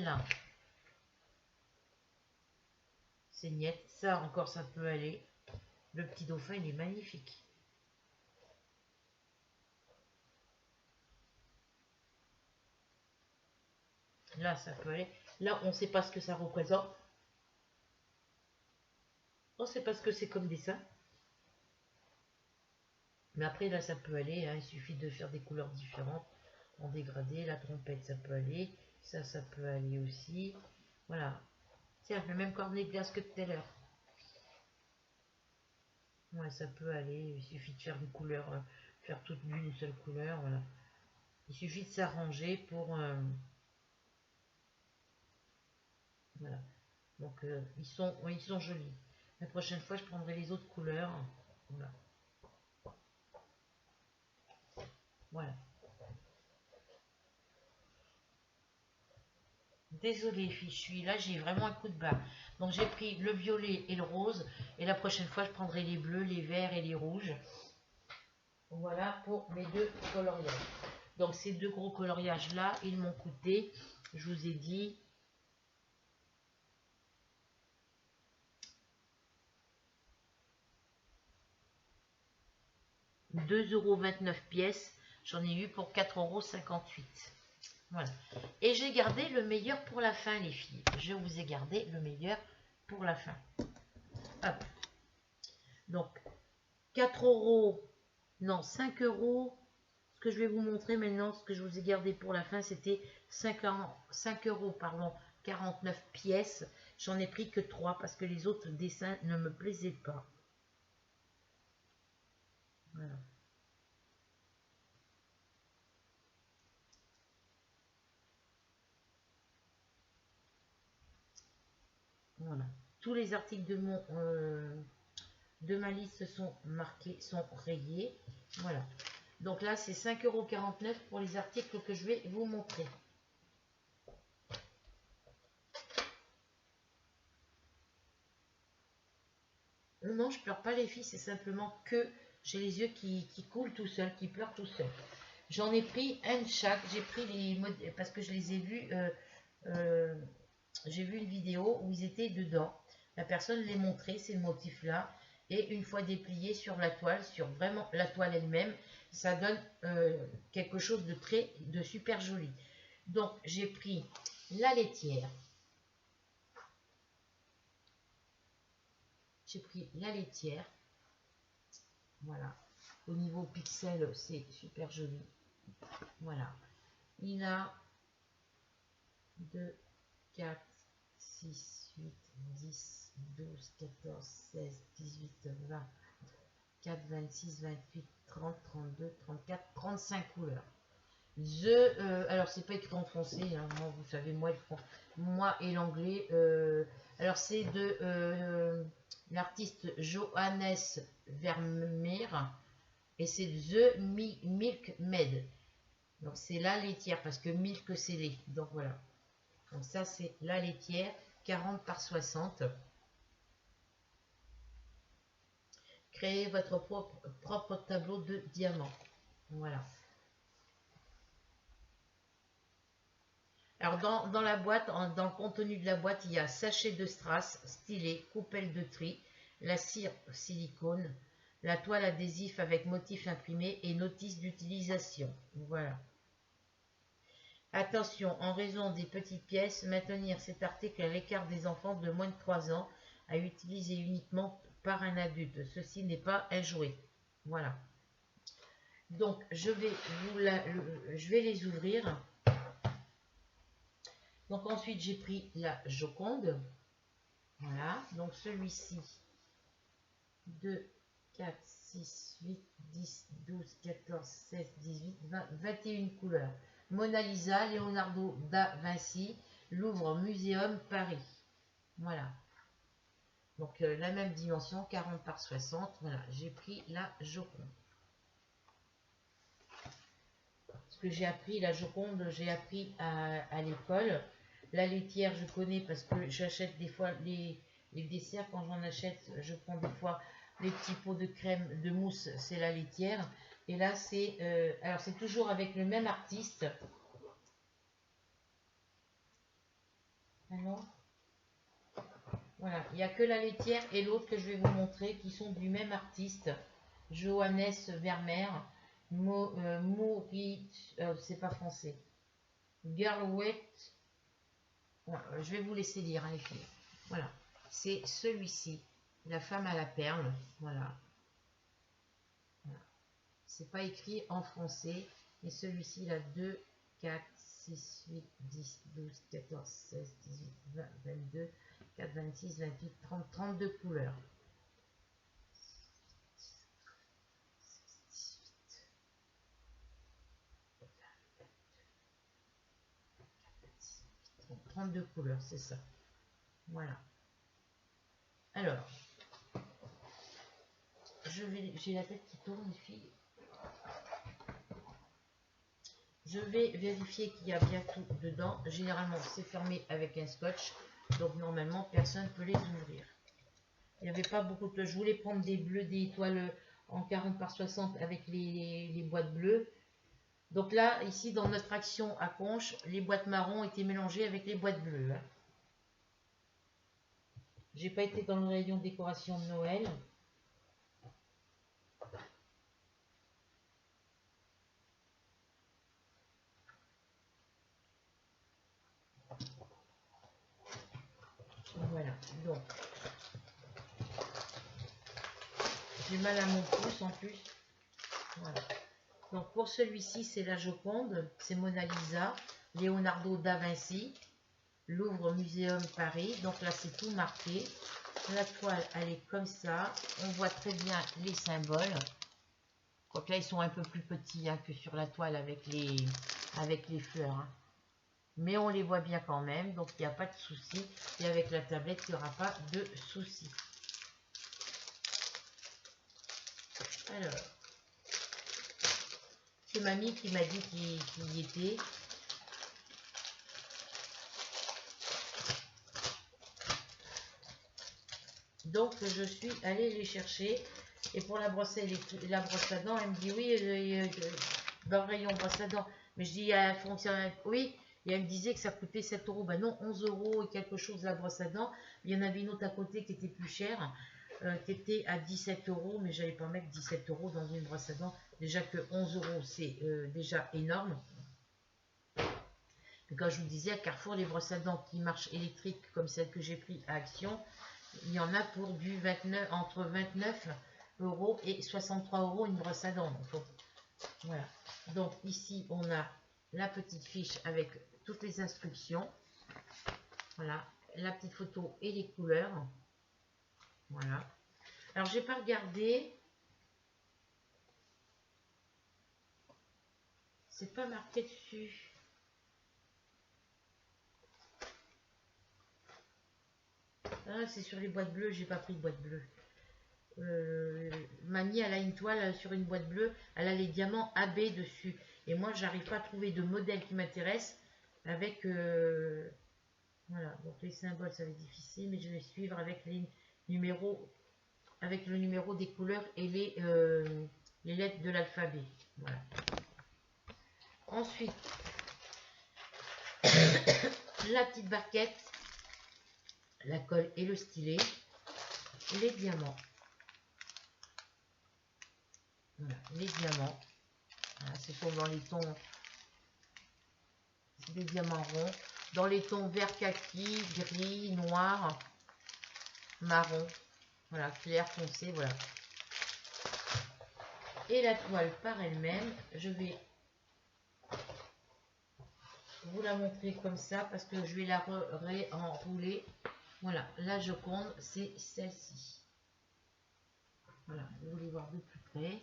niet. Ça, encore, ça peut aller. Le petit dauphin, il est magnifique. Là, ça peut aller. Là, on ne sait pas ce que ça représente. On ne sait pas ce que c'est comme dessin. Mais après, là, ça peut aller. Hein. Il suffit de faire des couleurs différentes. En dégradé, la trompette, ça peut aller. Ça peut aller aussi. Voilà. Tiens, le même cornet de glace que tout à l'heure. Ouais, ça peut aller. Il suffit de faire une couleur, faire toute d'une seule couleur. Voilà. Il suffit de s'arranger pour... voilà. Donc, ils sont jolis. La prochaine fois, je prendrai les autres couleurs. Voilà. Voilà. Désolée, fichu, là j'ai vraiment un coup de barre. Donc j'ai pris le violet et le rose. Et la prochaine fois, je prendrai les bleus, les verts et les rouges. Voilà pour mes deux coloriages. Donc ces deux gros coloriages là, ils m'ont coûté, je vous ai dit, 2,29 € pièce. J'en ai eu pour 4,58 €. Voilà. Et j'ai gardé le meilleur pour la fin, les filles. Je vous ai gardé le meilleur pour la fin. Hop. Donc, 4 €, non, 5 €. Ce que je vais vous montrer maintenant, ce que je vous ai gardé pour la fin, c'était 5 €, pardon, 49 pièces. J'en ai pris que 3 parce que les autres dessins ne me plaisaient pas. Voilà. Voilà. Tous les articles de ma liste sont marqués, sont rayés. Voilà. Donc là, c'est 5,49 € pour les articles que je vais vous montrer. Non, je pleure pas les filles, c'est simplement que j'ai les yeux qui coulent tout seul, qui pleurent tout seul. J'en ai pris un de chaque. J'ai pris les modèles parce que je les ai vus. J'ai vu une vidéo où ils étaient dedans. La personne les montrait, ces motifs-là. Et une fois dépliés sur la toile, sur vraiment la toile elle-même, ça donne quelque chose de super joli. Donc, j'ai pris la laitière. J'ai pris la laitière. Voilà. Au niveau pixel, c'est super joli. Voilà. Il a 2, 4, 6, 8, 10, 12, 14, 16, 18, 20, 4, 26, 28, 30, 32, 34, 35 couleurs. Alors c'est pas écrit en français, hein, moi, vous savez, moi et l'anglais. Alors c'est de l'artiste Johannes Vermeer et c'est The Milk Maid. Donc c'est la laitière parce que milk c'est lait. Donc voilà. Donc ça c'est la laitière 40 par 60. Créez votre propre tableau de diamant. Voilà. Alors dans la boîte, dans le contenu de la boîte, il y a sachet de strass, stylet, coupelle de tri, la cire silicone, la toile adhésif avec motif imprimé et notice d'utilisation. Voilà. Attention, en raison des petites pièces, maintenir cet article à l'écart des enfants de moins de 3 ans, à utiliser uniquement par un adulte. Ceci n'est pas un jouet. Voilà. Donc, je vais les ouvrir. Donc, ensuite, j'ai pris la Joconde. Voilà. Donc, celui-ci. 2, 4, 6, 8, 10, 12, 14, 16, 18, 20, 21 couleurs. Mona Lisa, Leonardo da Vinci, Louvre Muséum, Paris. Voilà. Donc, la même dimension, 40 par 60. Voilà, j'ai pris la Joconde. Ce que j'ai appris, la Joconde, j'ai appris à l'école. La laitière, je connais parce que j'achète des fois les desserts. Quand j'en achète, je prends des fois les petits pots de crème, de mousse, c'est la laitière. Et là, c'est alors c'est toujours avec le même artiste. Alors, voilà, il n'y a que la laitière et l'autre que je vais vous montrer qui sont du même artiste, Johannes Vermeer, c'est pas français, Girlwet. Voilà, je vais vous laisser lire, hein, les filles. Voilà, c'est celui-ci, la femme à la perle. Voilà. Voilà. C'est pas écrit en français, mais celui-ci, il a 2, 4, 6, 8, 10, 12, 14, 16, 18, 20, 22, 4, 26, 28, 30, 32 couleurs. 32 couleurs, c'est ça. Voilà. Alors, j'ai la tête qui tourne, les filles. Je vais vérifier qu'il y a bien tout dedans. Généralement, c'est fermé avec un scotch. Donc, normalement, personne ne peut les ouvrir. Il n'y avait pas beaucoup de... Je voulais prendre des bleus, des étoiles en 40 par 60 avec les boîtes bleues. Donc là, ici, dans notre action à Conches, les boîtes marron étaient mélangées avec les boîtes bleues. Hein. J'ai pas été dans le rayon décoration de Noël. Voilà, donc j'ai mal à mon pouce en plus. Voilà. Donc pour celui-ci, c'est la Joconde, c'est Mona Lisa, Leonardo da Vinci, Louvre Muséum Paris. Donc là, c'est tout marqué. La toile, elle est comme ça. On voit très bien les symboles. Donc là, ils sont un peu plus petits hein, que sur la toile avec les fleurs. Hein. Mais on les voit bien quand même, donc il n'y a pas de souci. Et avec la tablette, il n'y aura pas de souci. Alors, c'est mamie qui m'a dit qu'il y était. Donc, je suis allée les chercher. Et pour la brosse à dents, elle me dit oui, dans le rayon brosse à dents. Mais je dis, elle fonctionne, oui. Et elle me disait que ça coûtait 7 euros. Ben non, 11 euros et quelque chose la brosse à dents. Il y en avait une autre à côté qui était plus chère, qui était à 17 euros. Mais je n'allais pas mettre 17 euros dans une brosse à dents. Déjà que 11 euros, c'est déjà énorme. Et quand je vous disais, à Carrefour, les brosses à dents qui marchent électriques, comme celle que j'ai pris à Action, il y en a pour du 29, entre 29 euros et 63 euros une brosse à dents. Donc, voilà. Donc ici, on a la petite fiche avec toutes les instructions. Voilà. La petite photo et les couleurs. Voilà. Alors, j'ai pas regardé. C'est pas marqué dessus. Ah, c'est sur les boîtes bleues. J'ai pas pris de boîte bleue. Mamie, elle a une toile sur une boîte bleue. Elle a les diamants AB dessus. Et moi, j'arrive pas à trouver de modèle qui m'intéresse avec... voilà. Donc, les symboles, ça va être difficile. Mais je vais suivre avec les numéros... Avec le numéro des couleurs et les lettres de l'alphabet. Voilà. Ensuite, la petite barquette, la colle et le stylet, les diamants. Voilà, les diamants. Voilà, ce sont dans les tons, des diamants ronds, dans les tons vert kaki, gris, noir, marron. Voilà, clair, foncé, voilà. Et la toile par elle-même, je vais vous la montrer comme ça parce que je vais la réenrouler. Voilà, la Joconde, c'est celle-ci. Voilà, vous voulez voir de plus près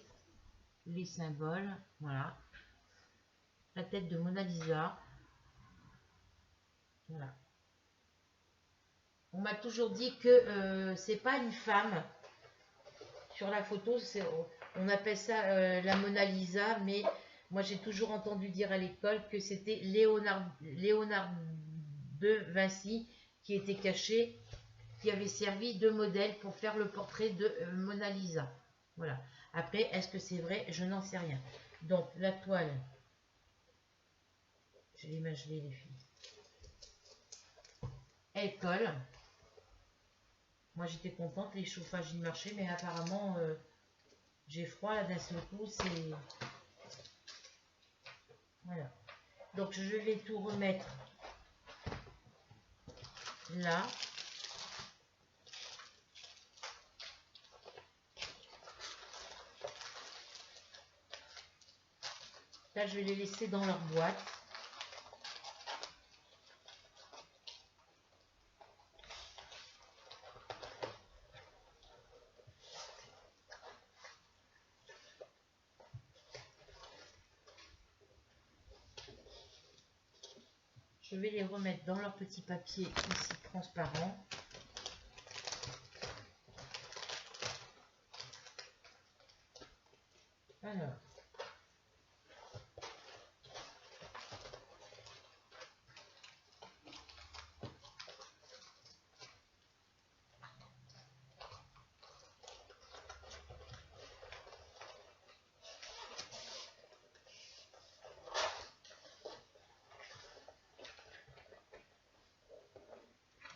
les symboles. Voilà, la tête de Mona Lisa. Voilà. On m'a toujours dit que c'est pas une femme. Sur la photo, on appelle ça la Mona Lisa, mais moi j'ai toujours entendu dire à l'école que c'était Léonard de Vinci qui était caché, qui avait servi de modèle pour faire le portrait de Mona Lisa. Voilà. Après, est-ce que c'est vrai? Je n'en sais rien. Donc, la toile. Je vais l'imager, les filles. Elle colle. Moi, j'étais contente, les chauffages y marchaient, mais apparemment, j'ai froid là d'un seul coup. C'est... Voilà. Donc, je vais tout remettre là. Là, je vais les laisser dans leur boîte. Je vais les remettre dans leur petit papier ici transparent. Alors.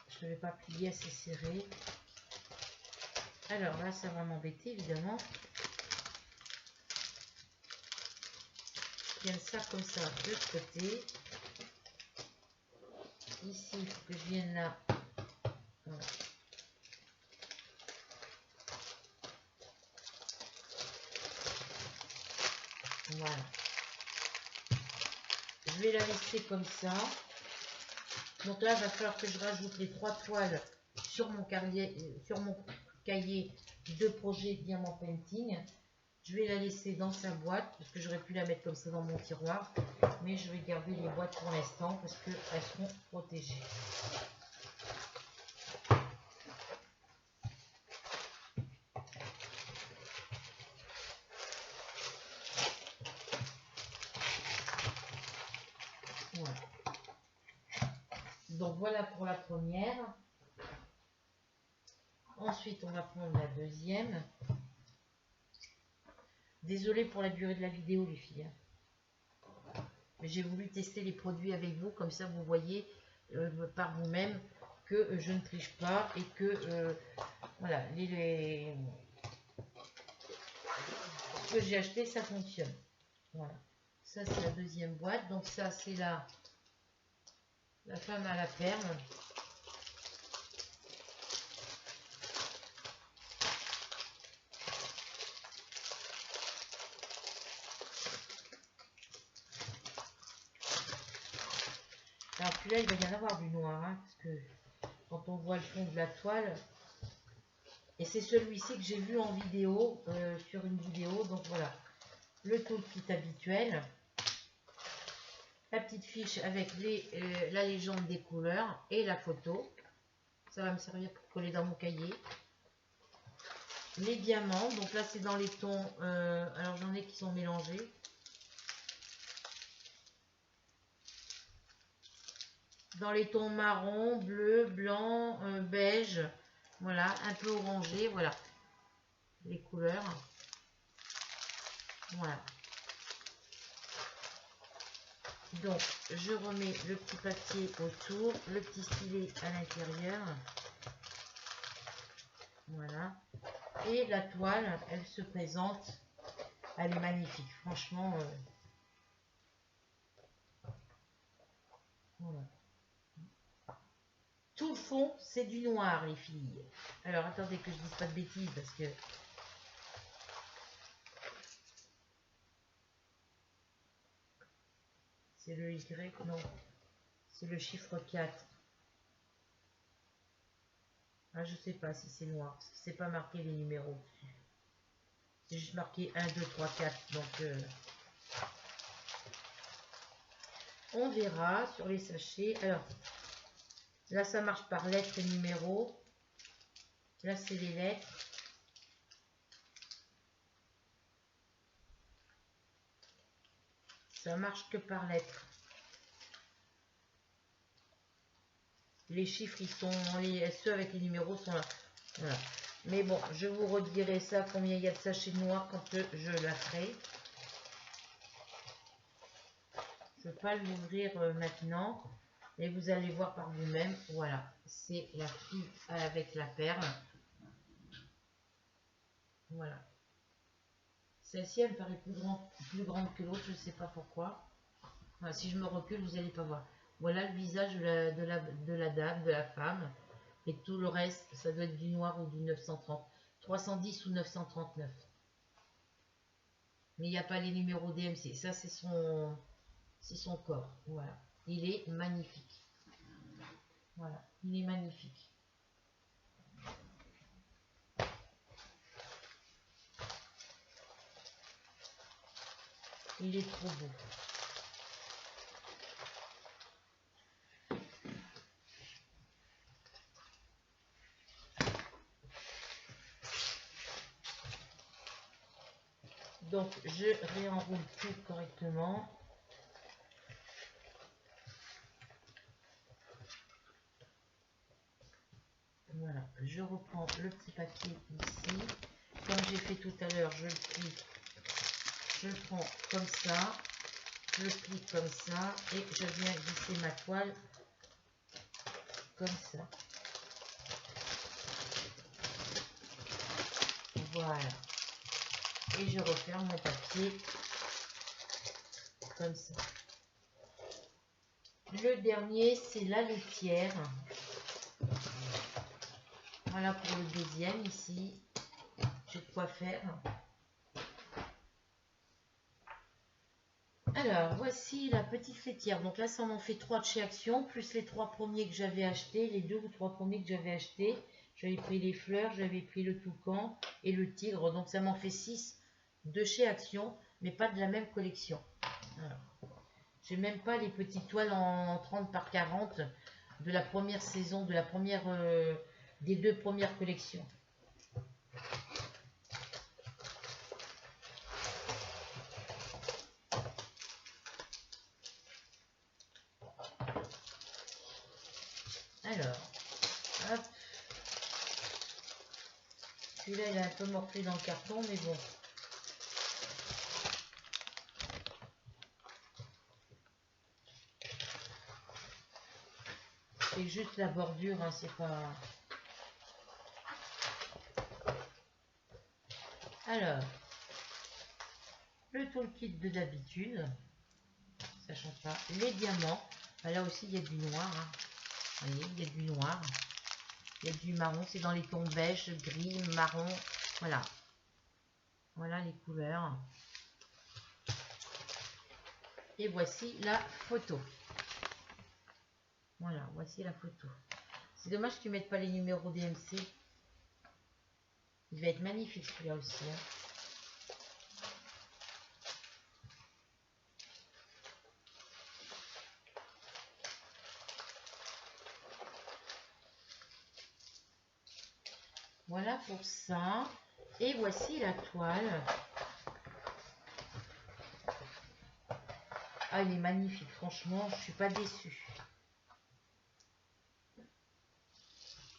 Je ne vais pas plier assez serré. Alors là, ça va m'embêter évidemment. Je tiens ça comme ça de côté. Ici, il faut que je vienne là. Voilà. Voilà. Je vais la laisser comme ça. Donc là, il va falloir que je rajoute les 3 toiles sur mon cahier de projet Diamant Painting. Je vais la laisser dans sa boîte parce que j'aurais pu la mettre comme ça dans mon tiroir. Mais je vais garder les boîtes pour l'instant parce qu'elles seront protégées. Voilà. Donc voilà pour la première. Ensuite, on va prendre la deuxième. Désolée pour la durée de la vidéo, les filles. J'ai voulu tester les produits avec vous, comme ça vous voyez par vous-même que je ne triche pas et que voilà, ce que j'ai acheté, ça fonctionne. Voilà. Ça, c'est la deuxième boîte. Donc ça, c'est la femme à la perle. Alors celui-là, il va y en avoir du noir, hein, parce que quand on voit le fond de la toile, et c'est celui-ci que j'ai vu en vidéo, sur une vidéo, donc voilà, le toolkit habituel, la petite fiche avec la légende des couleurs et la photo, ça va me servir pour coller dans mon cahier, les diamants, donc là c'est dans les tons, alors j'en ai qui sont mélangés, dans les tons marron, bleu, blanc, beige, voilà, un peu orangé, voilà, les couleurs, voilà. Donc, je remets le petit papier autour, le petit stylet à l'intérieur, voilà, et la toile, elle se présente, elle est magnifique, franchement, voilà. Tout le fond, c'est du noir, les filles. Alors, attendez que je dise pas de bêtises, parce que... C'est le Y, non. C'est le chiffre 4. Ah, je sais pas si c'est noir. C'est pas marqué les numéros dessus. C'est juste marqué 1, 2, 3, 4. Donc, on verra sur les sachets. Alors, là, ça marche par lettres et numéros. Là, c'est les lettres. Ça marche que par lettres. Les chiffres, ils sont... ceux avec les numéros sont là. Voilà. Mais bon, je vous redirai ça, combien il y a de sachets noirs quand je la ferai. Je ne vais pas l'ouvrir maintenant. Et vous allez voir par vous-même. Voilà. C'est la fille avec la perle. Voilà. Celle-ci, elle me paraît plus grande que l'autre. Je ne sais pas pourquoi. Voilà, si je me recule, vous n'allez pas voir. Voilà le visage de la dame, de la femme. Et tout le reste, ça doit être du noir ou du 930. 310 ou 939. Mais il n'y a pas les numéros DMC. Ça, c'est son corps. Voilà. Il est magnifique. Voilà. Il est magnifique. Il est trop beau. Donc, je réenroule tout correctement. Voilà, je reprends le petit papier ici. Comme j'ai fait tout à l'heure, je le plie. Je le prends comme ça. Je le plie comme ça. Et je viens glisser ma toile comme ça. Voilà. Et je referme mon papier comme ça. Le dernier, c'est la laitière. Voilà pour le deuxième ici. J'ai de quoi faire. Alors, voici la petite laitière. Donc là, ça m'en fait 3 de chez Action, plus les 3 premiers que j'avais achetés, les 2 ou 3 premiers que j'avais achetés. J'avais pris les fleurs, j'avais pris le toucan et le tigre. Donc ça m'en fait 6 de chez Action, mais pas de la même collection. J'ai même pas les petites toiles en 30 par 40 de la première saison, de la première, des 2 premières collections. Alors, hop. Celui-là, il est un peu morflé dans le carton, mais bon. C'est juste la bordure, hein, c'est pas... Alors, le toolkit de d'habitude, ça change pas. Les diamants, ben là aussi il y a du noir. Hein. Vous voyez, il y a du noir. Il y a du marron, c'est dans les tons beige, gris, marron. Voilà. Voilà les couleurs. Et voici la photo. Voilà, voici la photo. C'est dommage qu'ils ne mettent pas les numéros DMC. Il va être magnifique celui-là aussi. Hein. Voilà pour ça. Et voici la toile. Ah, il est magnifique. Franchement, je suis pas déçue.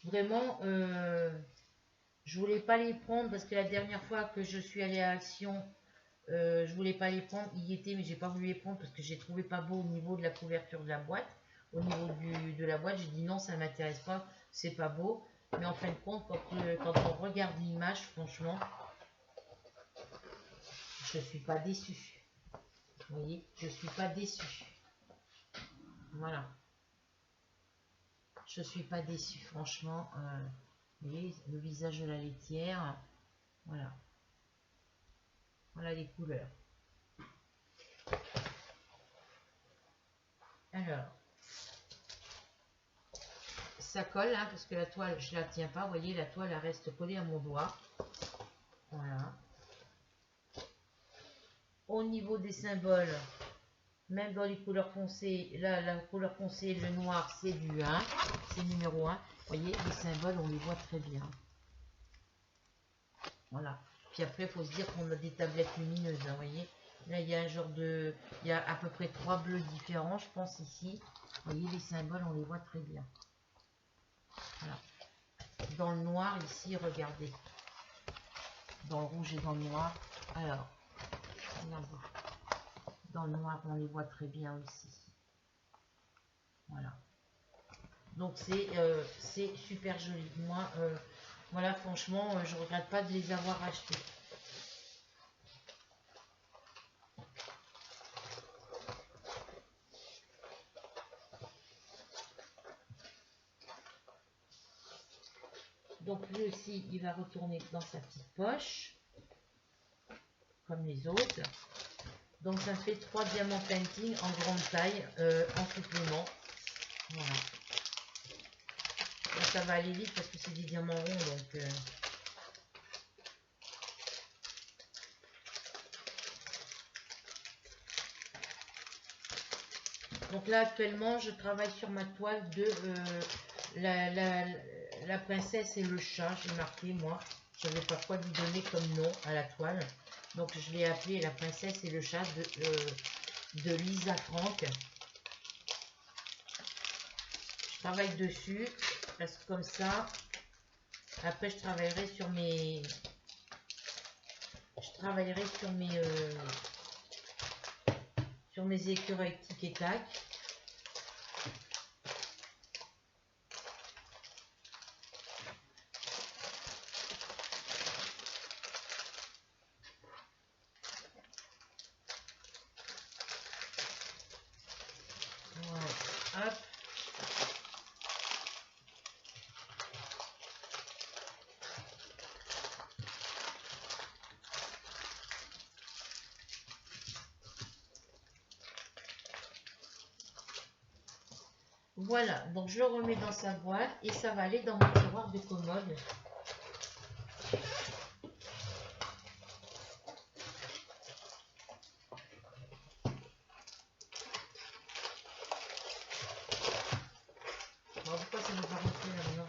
Vraiment, je voulais pas les prendre parce que la dernière fois que je suis allée à Action, je voulais pas les prendre. Il y était, mais j'ai pas voulu les prendre parce que j'ai trouvé pas beau au niveau de la couverture de la boîte. Au niveau de la boîte, j'ai dit non, ça m'intéresse pas, c'est pas beau. Mais en fin de compte, quand on regarde l'image, franchement, je suis pas déçue. Vous voyez, je suis pas déçue. Voilà. Je suis pas déçue, franchement. Vous voyez, le visage de la laitière. Voilà. Voilà les couleurs. Alors, ça colle, hein, parce que la toile, je la tiens pas. Vous voyez, la toile, elle reste collée à mon doigt. Voilà. Au niveau des symboles, même dans les couleurs foncées, là, la couleur foncée, le noir, c'est du 1. C'est numéro 1. Vous voyez, les symboles, on les voit très bien. Voilà. Puis après, il faut se dire qu'on a des tablettes lumineuses. Hein, vous voyez, là, il y a un genre de... Il y a à peu près 3 bleus différents, je pense, ici. Vous voyez, les symboles, on les voit très bien. Voilà. Dans le noir, ici, regardez. Dans le rouge et dans le noir. Alors, regardez. Dans le noir, on les voit très bien aussi. Voilà. Donc, c'est super joli. Moi, voilà, franchement, je regrette pas de les avoir achetés. Donc, lui aussi, il va retourner dans sa petite poche, comme les autres. Donc, ça fait 3 diamants painting en grande taille, en supplément. Voilà. Là, ça va aller vite parce que c'est des diamants ronds, donc... Donc là, actuellement, je travaille sur ma toile de la princesse et le chat. J'ai marqué, moi. Je ne savais pas quoi lui donner comme nom à la toile. Donc, je l'ai appelée la princesse et le chat de Lisa Frank. Je travaille dessus. Parce que comme ça, après, je travaillerai sur mes... sur mes écureuils tic et tac. Voilà. Hop. Voilà, donc je le remets dans sa boîte et ça va aller dans mon tiroir de commode. Bon, pourquoi ça ne va pas rentrer là maintenant?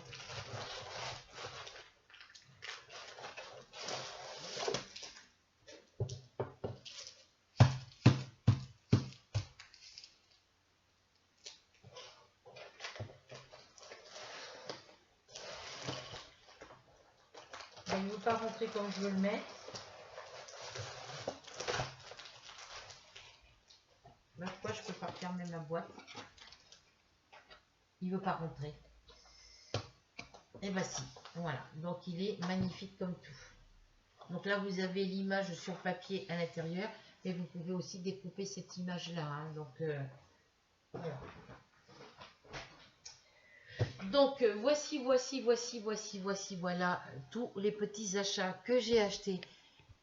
Il ne veut pas rentrer comme je veux le mettre. Là, pourquoi je peux pas fermer ma boîte? Il veut pas rentrer. Et bah si, voilà. Donc il est magnifique comme tout. Donc là, vous avez l'image sur papier à l'intérieur. Et vous pouvez aussi découper cette image-là. Hein. Donc, voilà. Donc voici, voilà tous les petits achats que j'ai achetés,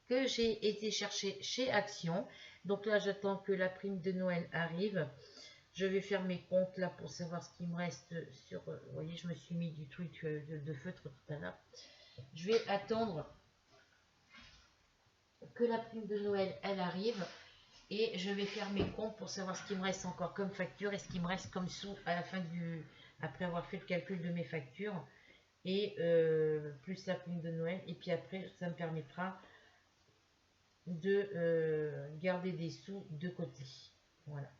que j'ai été chercher chez Action. Donc là, j'attends que la prime de Noël arrive. Je vais faire mes comptes là pour savoir ce qui me reste sur... vous voyez, je me suis mis du truc de feutre tout à l'heure. Je vais attendre que la prime de Noël, elle arrive. Et je vais faire mes comptes pour savoir ce qui me reste encore comme facture et ce qui me reste comme sous à la fin du... Après avoir fait le calcul de mes factures. Et plus la prime de Noël. Et puis après, ça me permettra de garder des sous de côté. Voilà.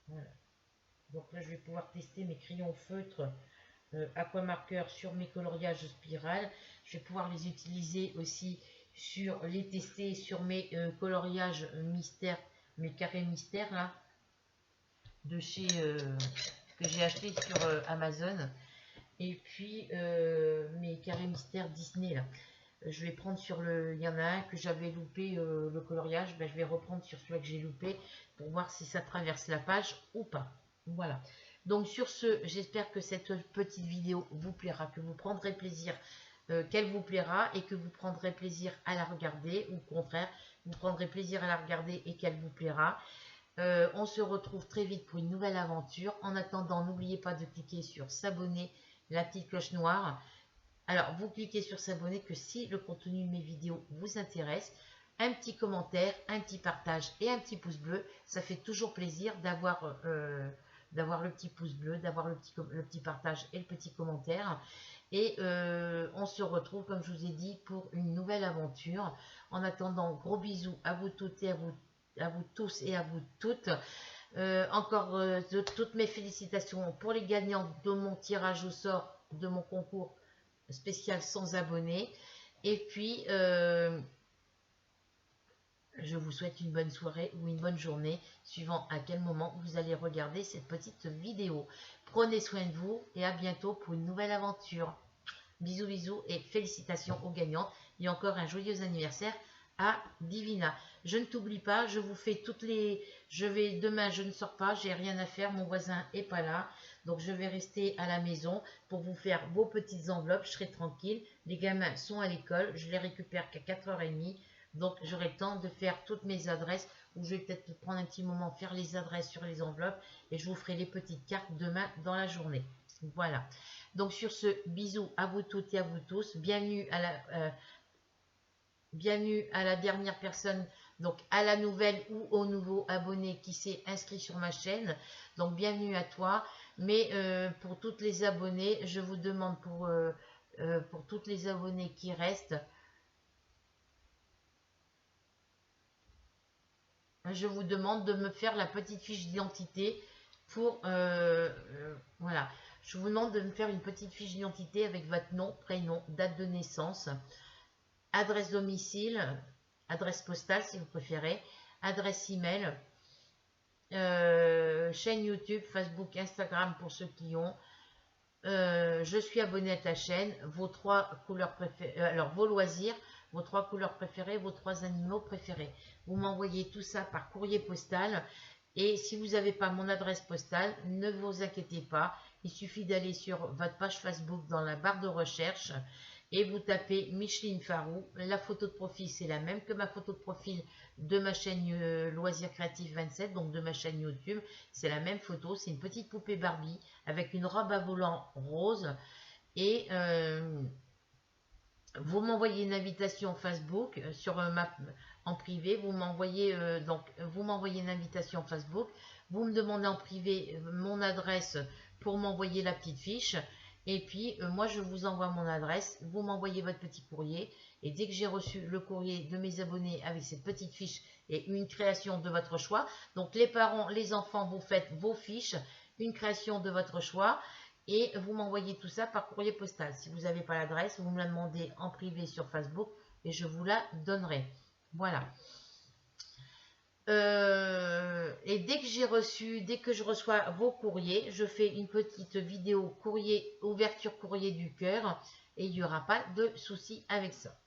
Voilà. Donc là, je vais pouvoir tester mes crayons feutres aquamarqueurs sur mes coloriages spirales. Je vais pouvoir les utiliser aussi sur les tester sur mes coloriages mystères, mes carrés mystères là, de chez que j'ai acheté sur Amazon. Et puis mes carrés mystères Disney là. Je vais prendre sur le... Il y en a un que j'avais loupé le coloriage. Ben, je vais reprendre sur celui que j'ai loupé pour voir si ça traverse la page ou pas. Voilà. Donc sur ce, j'espère que cette petite vidéo vous plaira, que vous prendrez plaisir, qu'elle vous plaira et que vous prendrez plaisir à la regarder. Ou au contraire, vous prendrez plaisir à la regarder et qu'elle vous plaira. On se retrouve très vite pour une nouvelle aventure. En attendant, n'oubliez pas de cliquer sur s'abonner, la petite cloche noire. Alors, vous cliquez sur s'abonner que si le contenu de mes vidéos vous intéresse. Un petit commentaire, un petit partage et un petit pouce bleu. Ça fait toujours plaisir d'avoir le petit pouce bleu, d'avoir le petit partage et le petit commentaire. Et on se retrouve, comme je vous ai dit, pour une nouvelle aventure. En attendant, gros bisous à vous toutes et à vous tous et à vous toutes. Encore toutes mes félicitations pour les gagnants de mon tirage au sort de mon concours spécial sans abonnés. Et puis je vous souhaite une bonne soirée ou une bonne journée suivant à quel moment vous allez regarder cette petite vidéo. Prenez soin de vous et à bientôt pour une nouvelle aventure. Bisous bisous et félicitations aux gagnants et encore un joyeux anniversaire à Divina. Je ne t'oublie pas, je vous fais toutes les... Demain je ne sors pas, j'ai rien à faire, mon voisin est pas là. Donc je vais rester à la maison pour vous faire vos petites enveloppes, je serai tranquille. Les gamins sont à l'école, je les récupère qu'à 4h30. Donc j'aurai le temps de faire toutes mes adresses, ou je vais peut-être prendre un petit moment, faire les adresses sur les enveloppes, et je vous ferai les petites cartes demain dans la journée. Voilà. Donc sur ce, bisous à vous toutes et à vous tous. Bienvenue à la dernière personne, donc à la nouvelle ou au nouveau abonné qui s'est inscrit sur ma chaîne. Donc bienvenue à toi. Mais pour toutes les abonnés, je vous demande pour toutes les abonnés qui restent, je vous demande de me faire la petite fiche d'identité pour... voilà. Je vous demande de me faire une petite fiche d'identité avec votre nom, prénom, date de naissance, adresse domicile, adresse postale si vous préférez, adresse email, chaîne YouTube, Facebook, Instagram pour ceux qui ont. Je suis abonné à ta chaîne, vos 3 couleurs préférées, alors vos loisirs, vos 3 couleurs préférées, vos 3 animaux préférés. Vous m'envoyez tout ça par courrier postal. Et si vous n'avez pas mon adresse postale, ne vous inquiétez pas. Il suffit d'aller sur votre page Facebook dans la barre de recherche et vous tapez Micheline Farou. La photo de profil, c'est la même que ma photo de profil de ma chaîne Loisirs Créatifs 27, donc de ma chaîne YouTube. C'est la même photo, c'est une petite poupée Barbie avec une robe à volant rose. Et vous m'envoyez une invitation Facebook en privé. Vous m'envoyez une invitation Facebook. Vous me demandez en privé mon adresse pour m'envoyer la petite fiche. Et puis, moi, je vous envoie mon adresse. Vous m'envoyez votre petit courrier. Et dès que j'ai reçu le courrier de mes abonnés avec cette petite fiche et une création de votre choix, donc les parents, les enfants, vous faites vos fiches, une création de votre choix. Et vous m'envoyez tout ça par courrier postal. Si vous n'avez pas l'adresse, vous me la demandez en privé sur Facebook et je vous la donnerai. Voilà. Et dès que je reçois vos courriers, je fais une petite vidéo courrier, ouverture courrier du cœur, et il n'y aura pas de souci avec ça.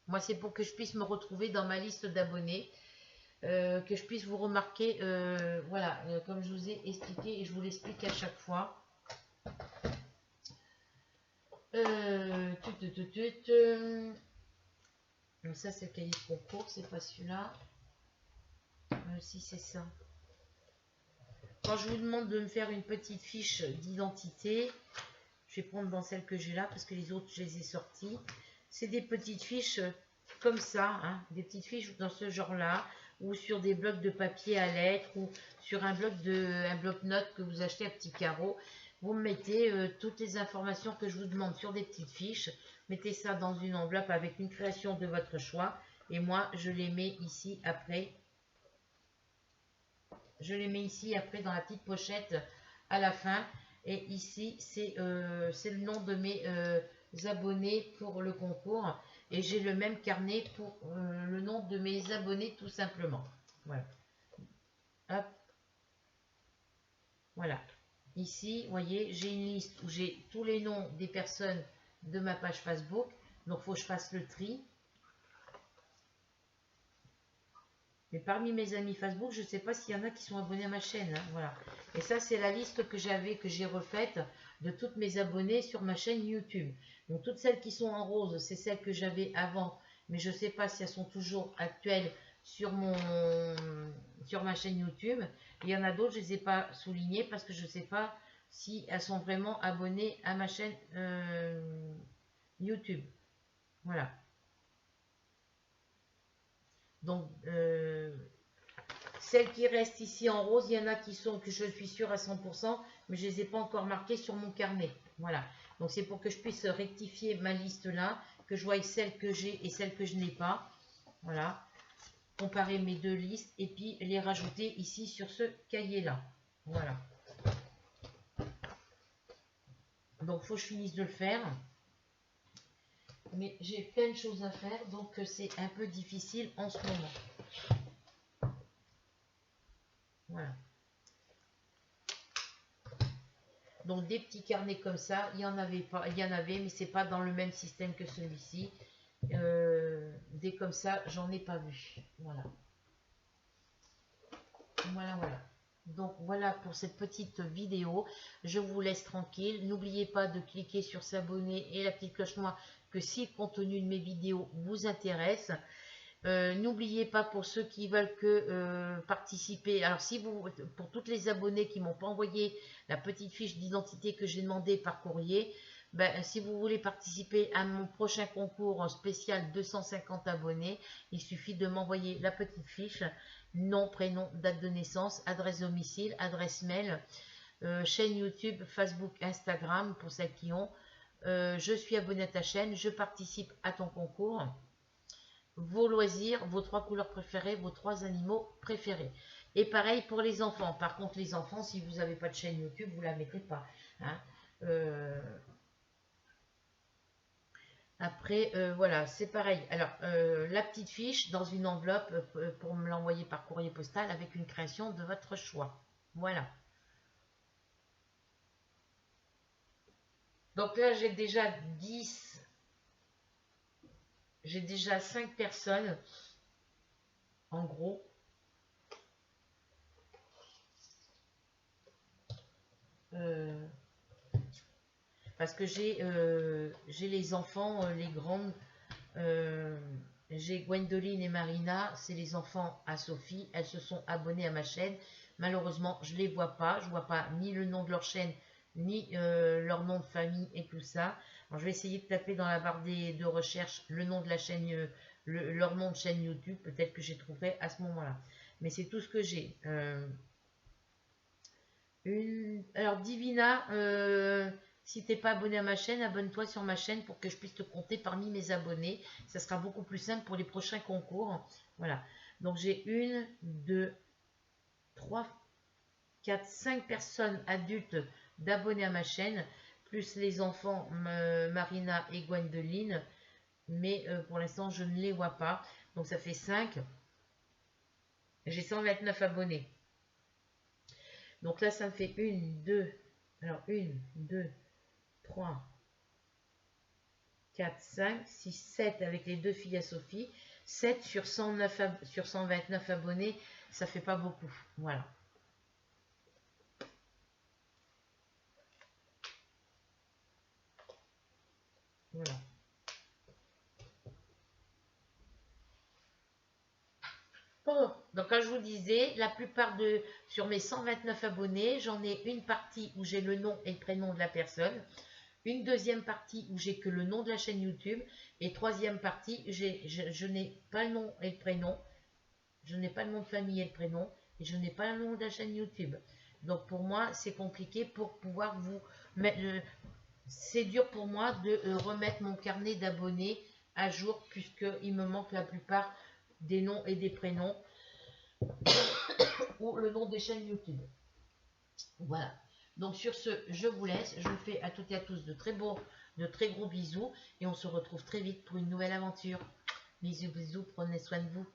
Moi, c'est pour que je puisse me retrouver dans ma liste d'abonnés, que je puisse vous remarquer, voilà, comme je vous ai expliqué, et je vous l'explique à chaque fois. Ça, c'est le cahier de concours, c'est pas celui-là. Si, c'est ça. Quand je vous demande de me faire une petite fiche d'identité, je vais prendre dans celle que j'ai là parce que les autres, je les ai sorties. C'est des petites fiches comme ça, hein, des petites fiches dans ce genre-là, ou sur des blocs de papier à lettres, ou sur un bloc-notes que vous achetez à petits carreaux. Vous mettez toutes les informations que je vous demande sur des petites fiches. Mettez ça dans une enveloppe avec une création de votre choix. Et moi, je les mets ici après. Je les mets ici après dans la petite pochette à la fin. Et ici, c'est le nom de mes abonnés pour le concours. Et j'ai le même carnet pour le nom de mes abonnés tout simplement. Voilà. Hop. Voilà. Ici, vous voyez, j'ai une liste où j'ai tous les noms des personnes de ma page Facebook. Donc, il faut que je fasse le tri. Mais parmi mes amis Facebook, je ne sais pas s'il y en a qui sont abonnés à ma chaîne. Hein, voilà. Et ça, c'est la liste que j'ai refaite de toutes mes abonnés sur ma chaîne YouTube. Donc, toutes celles qui sont en rose, c'est celles que j'avais avant. Mais je ne sais pas si elles sont toujours actuelles sur ma chaîne YouTube. Il y en a d'autres, je ne les ai pas soulignées parce que je ne sais pas si elles sont vraiment abonnées à ma chaîne YouTube. Voilà. Donc, celles qui restent ici en rose, il y en a que je suis sûre à 100%, mais je ne les ai pas encore marquées sur mon carnet. Voilà. Donc, c'est pour que je puisse rectifier ma liste là, que je voie celles que j'ai et celles que je n'ai pas. Voilà. Comparer mes deux listes et puis les rajouter ici sur ce cahier là. Voilà. Donc, il faut que je finisse de le faire. Mais j'ai plein de choses à faire, donc c'est un peu difficile en ce moment. Voilà. Donc des petits carnets comme ça, il y en avait, mais c'est pas dans le même système que celui-ci. Des comme ça, j'en ai pas vu. Voilà. Voilà. Donc voilà pour cette petite vidéo. Je vous laisse tranquille. N'oubliez pas de cliquer sur s'abonner et la petite cloche noire que si le contenu de mes vidéos vous intéresse. N'oubliez pas pour ceux qui veulent participer. Alors pour toutes les abonnés qui m'ont pas envoyé la petite fiche d'identité que j'ai demandé par courrier, si vous voulez participer à mon prochain concours spécial 250 abonnés, il suffit de m'envoyer la petite fiche, nom, prénom, date de naissance, adresse domicile, adresse mail, chaîne YouTube, Facebook, Instagram pour celles qui ont. Je suis abonné à ta chaîne, je participe à ton concours. Vos loisirs, vos 3 couleurs préférées, vos 3 animaux préférés. Et pareil pour les enfants. Par contre, les enfants, si vous n'avez pas de chaîne YouTube, vous ne la mettrez pas. Hein. Après, voilà, c'est pareil. Alors, la petite fiche dans une enveloppe pour me l'envoyer par courrier postal avec une création de votre choix. Voilà. Donc là, j'ai déjà 10. J'ai déjà 5 personnes, en gros. parce que j'ai les enfants, les grandes, j'ai Gwendoline et Marina, c'est les enfants à Sophie, elles se sont abonnées à ma chaîne. Malheureusement, je les vois pas, je vois pas ni le nom de leur chaîne, ni leur nom de famille et tout ça. Alors, je vais essayer de taper dans la barre de recherche le nom de la chaîne, leur nom de chaîne YouTube, peut-être que j'ai trouvé à ce moment-là. Mais c'est tout ce que j'ai. Alors Divina, si t'es pas abonné à ma chaîne, abonne-toi sur ma chaîne pour que je puisse te compter parmi mes abonnés. Ça sera beaucoup plus simple pour les prochains concours. Voilà. Donc j'ai 1, 2, 3, 4, 5 personnes adultes d'abonnés à ma chaîne, plus les enfants Marina et Gwendoline. Mais pour l'instant, je ne les vois pas. Donc ça fait 5. J'ai 129 abonnés. Donc là, ça me fait 1, 2, alors 1, 2, 3, 4, 5, 6, 7 avec les deux filles à Sophie. 7 sur 129 abonnés, ça fait pas beaucoup. Voilà. Voilà. Bon, donc comme je vous disais, la plupart sur mes 129 abonnés, j'en ai une partie où j'ai le nom et le prénom de la personne, une deuxième partie où j'ai que le nom de la chaîne YouTube, et troisième partie, je n'ai pas le nom et le prénom, je n'ai pas le nom de famille et le prénom, et je n'ai pas le nom de la chaîne YouTube. Donc pour moi, c'est compliqué pour pouvoir vous mettre... c'est dur pour moi de remettre mon carnet d'abonnés à jour, puisqu'il me manque la plupart des noms et des prénoms ou le nom des chaînes YouTube. Voilà. Donc sur ce, je vous laisse. Je vous fais à toutes et à tous de très gros bisous et on se retrouve très vite pour une nouvelle aventure. Bisous, bisous, prenez soin de vous.